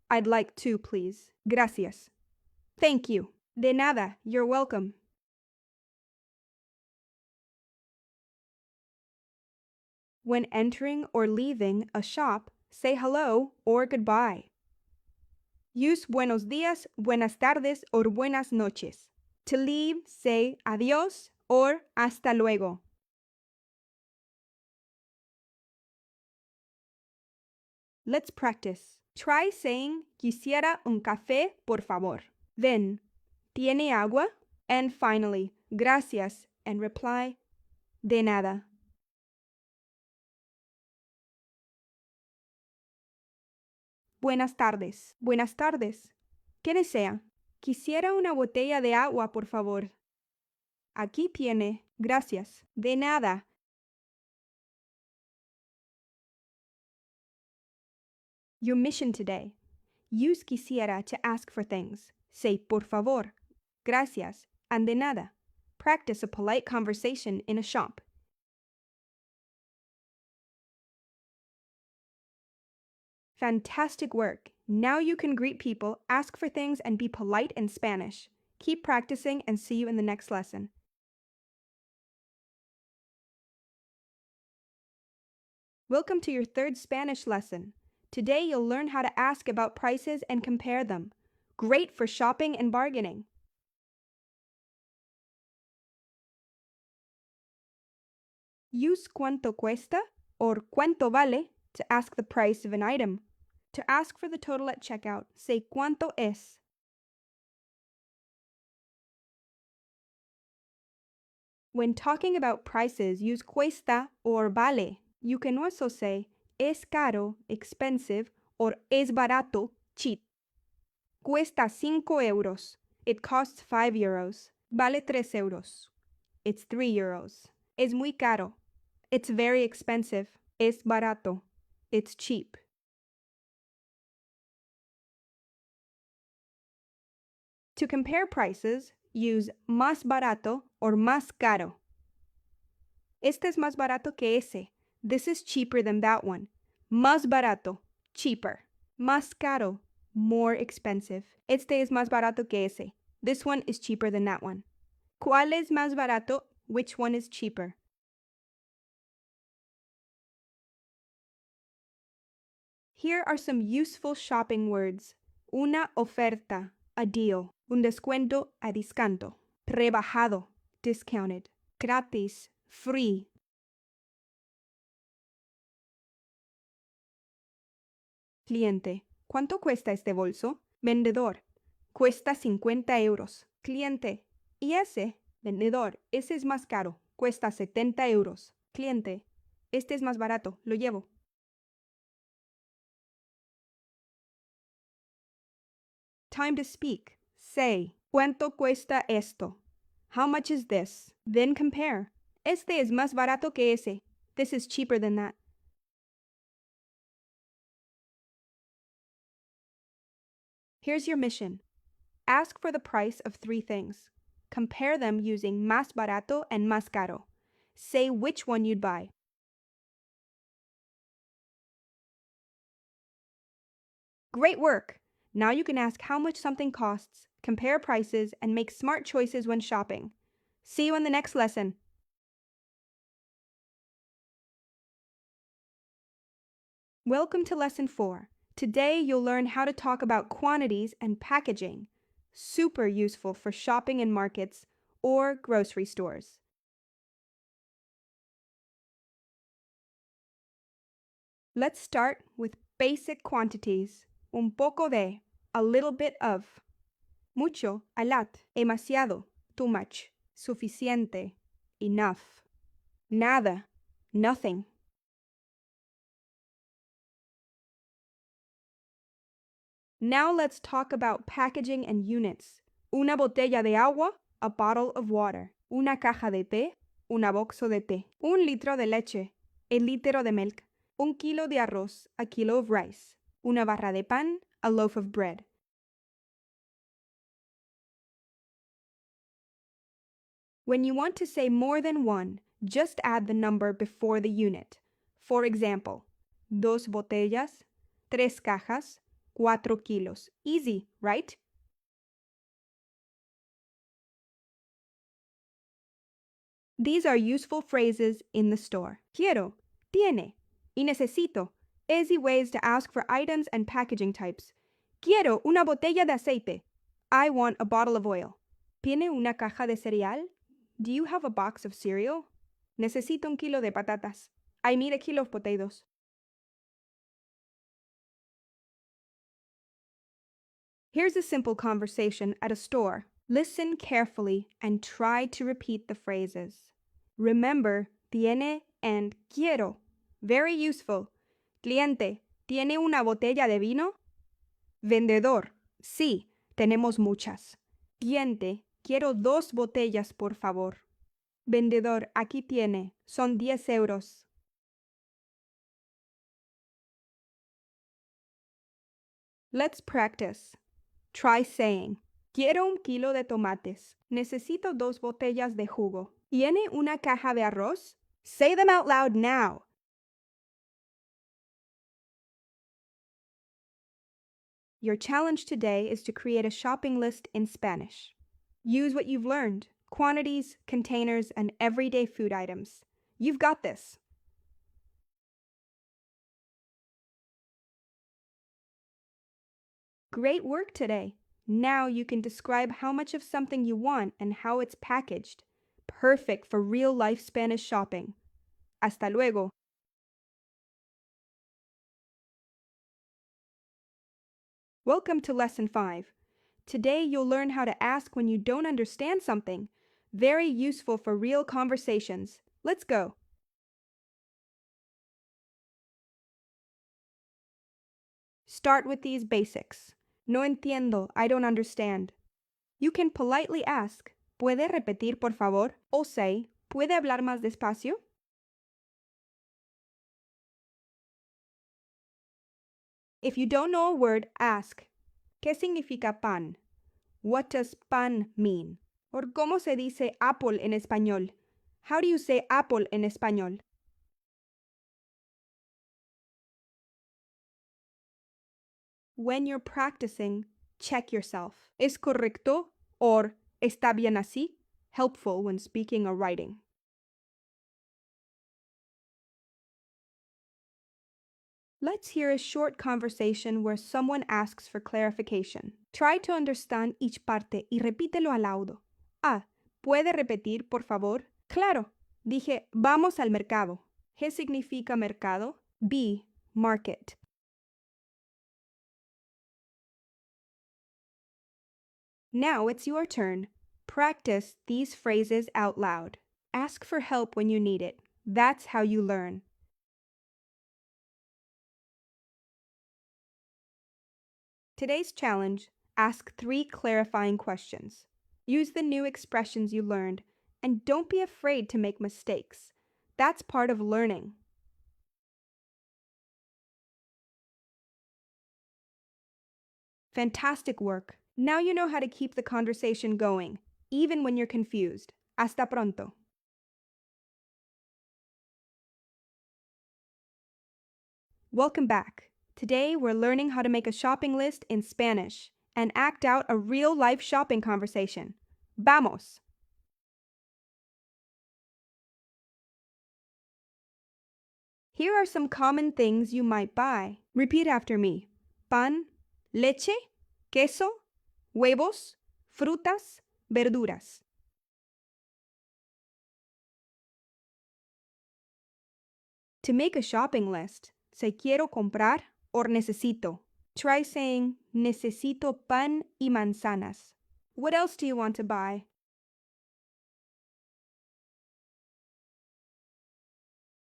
Speaker 1: I'd like two, please. Gracias. Thank you. De nada. You're welcome. When entering or leaving a shop, say hello or goodbye. Use buenos días, buenas tardes, or buenas noches. To leave, say adiós or hasta luego. Let's practice. Try saying quisiera un café, por favor. Then, ¿tiene agua? And finally, gracias, and reply, de nada. Buenas tardes. Buenas tardes. ¿Qué desea? Quisiera una botella de agua, por favor. Aquí tiene. Gracias. De nada. Your mission today. Use quisiera to ask for things. Say por favor, gracias, and de nada. Practice a polite conversation in a shop. Fantastic work! Now you can greet people, ask for things, and be polite in Spanish. Keep practicing and see you in the next lesson. Welcome to your third Spanish lesson. Today you'll learn how to ask about prices and compare them. Great for shopping and bargaining. Use cuánto cuesta or cuánto vale to ask the price of an item. To ask for the total at checkout, say cuánto es. When talking about prices, use cuesta or vale. You can also say es caro, expensive, or es barato, cheap. Cuesta 5 euros. It costs 5 euros. Vale 3 euros. It's 3 euros. Es muy caro. It's very expensive. Es barato. It's cheap. To compare prices, use más barato or más caro. Este es más barato que ese. This is cheaper than that one. Más barato, cheaper. Más caro, more expensive. Este es más barato que ese. This one is cheaper than that one. ¿Cuál es más barato? Which one is cheaper? Here are some useful shopping words. Una oferta, a deal. Un descuento, a discanto. Rebajado, discounted. Gratis, free. Cliente, ¿cuánto cuesta este bolso? Vendedor, cuesta 50 euros. Cliente, ¿y ese? Vendedor, ese es más caro. Cuesta 70 euros. Cliente, este es más barato. Lo llevo. Time to speak. Say, ¿cuánto cuesta esto? How much is this? Then compare. Este es más barato que ese. This is cheaper than that. Here's your mission. Ask for the price of 3 things. Compare them using más barato and más caro. Say which one you'd buy. Great work! Now you can ask how much something costs, compare prices, and make smart choices when shopping. See you in the next lesson. Welcome to Lesson 4. Today you'll learn how to talk about quantities and packaging. Super useful for shopping in markets or grocery stores. Let's start with basic quantities. Un poco de, a little bit of. Mucho, a lot. Demasiado, too much. Suficiente, enough. Nada, nothing. Now let's talk about packaging and units. Una botella de agua, a bottle of water. una caja de té, una boxo de té, un litro de leche, a litro de milk, un kilo de arroz, a kilo of rice, una barra de pan, a loaf of bread. When you want to say more than one, just add the number before the unit. For example, 2 botellas, 3 cajas, 4 kilos. Easy, right? These are useful phrases in the store. Quiero, tiene, y necesito. Easy ways to ask for items and packaging types. Quiero una botella de aceite. I want a bottle of oil. ¿Tiene una caja de cereal? Do you have a box of cereal? Necesito un kilo de patatas. I need a kilo of potatoes. Here's a simple conversation at a store. Listen carefully and try to repeat the phrases. Remember, tiene and quiero. Very useful. Cliente, ¿tiene una botella de vino? Vendedor, sí, tenemos muchas. Cliente, quiero 2 botellas, por favor. Vendedor, aquí tiene, son 10 euros. Let's practice. Try saying, quiero un kilo de tomates. Necesito 2 botellas de jugo. ¿Tiene una caja de arroz? Say them out loud now. Your challenge today is to create a shopping list in Spanish. Use what you've learned: quantities, containers, and everyday food items. You've got this. Great work today. Now you can describe how much of something you want and how it's packaged. Perfect for real-life Spanish shopping. Hasta luego. Welcome to Lesson 5. Today you'll learn how to ask when you don't understand something. Very useful for real conversations. Let's go. Start with these basics. No entiendo, I don't understand. You can politely ask, ¿puede repetir por favor? Or say, ¿puede hablar más despacio? If you don't know a word, ask, ¿qué significa pan? What does pan mean? Or ¿cómo se dice apple en español? How do you say apple en español? When you're practicing, check yourself. ¿Es correcto? Or ¿está bien así? Helpful when speaking or writing. Let's hear a short conversation where someone asks for clarification. Try to understand each parte y repítelo al audio. A. ¿Puede repetir, por favor? Claro. Dije, vamos al mercado. ¿Qué significa mercado? B. Market. Now it's your turn. Practice these phrases out loud. Ask for help when you need it. That's how you learn. Today's challenge: ask 3 clarifying questions. Use the new expressions you learned, and don't be afraid to make mistakes. That's part of learning. Fantastic work. Now you know how to keep the conversation going, even when you're confused. Hasta pronto. Welcome back. Today we're learning how to make a shopping list in Spanish and act out a real-life shopping conversation. Vamos! Here are some common things you might buy. Repeat after me. Pan, leche, queso, huevos, frutas, verduras. To make a shopping list, say quiero comprar or necesito. Try saying necesito pan y manzanas. What else do you want to buy?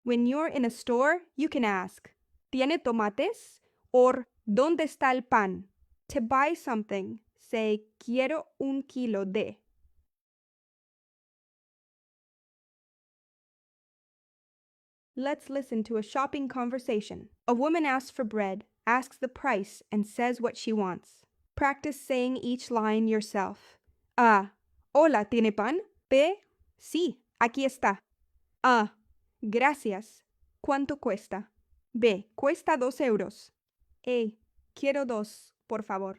Speaker 1: When you're in a store, you can ask, ¿Tiene tomates? Or ¿Dónde está el pan? To buy something, say quiero un kilo de. Let's listen to a shopping conversation. A woman asks for bread, asks the price, and says what she wants. Practice saying each line yourself. A. Hola, ¿tiene pan? B. Sí, aquí está. A. Gracias. ¿Cuánto cuesta? B. Cuesta 2 euros. A. Quiero 2, por favor.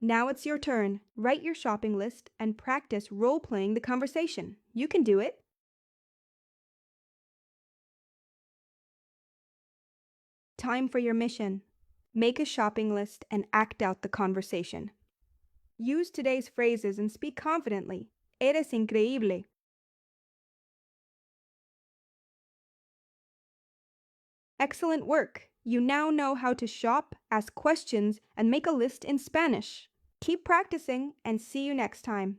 Speaker 1: Now it's your turn. Write your shopping list and practice role-playing the conversation. You can do it. Time for your mission. Make a shopping list and act out the conversation. Use today's phrases and speak confidently. Eres increíble. Excellent work! You now know how to shop, ask questions, and make a list in Spanish. Keep practicing and see you next time.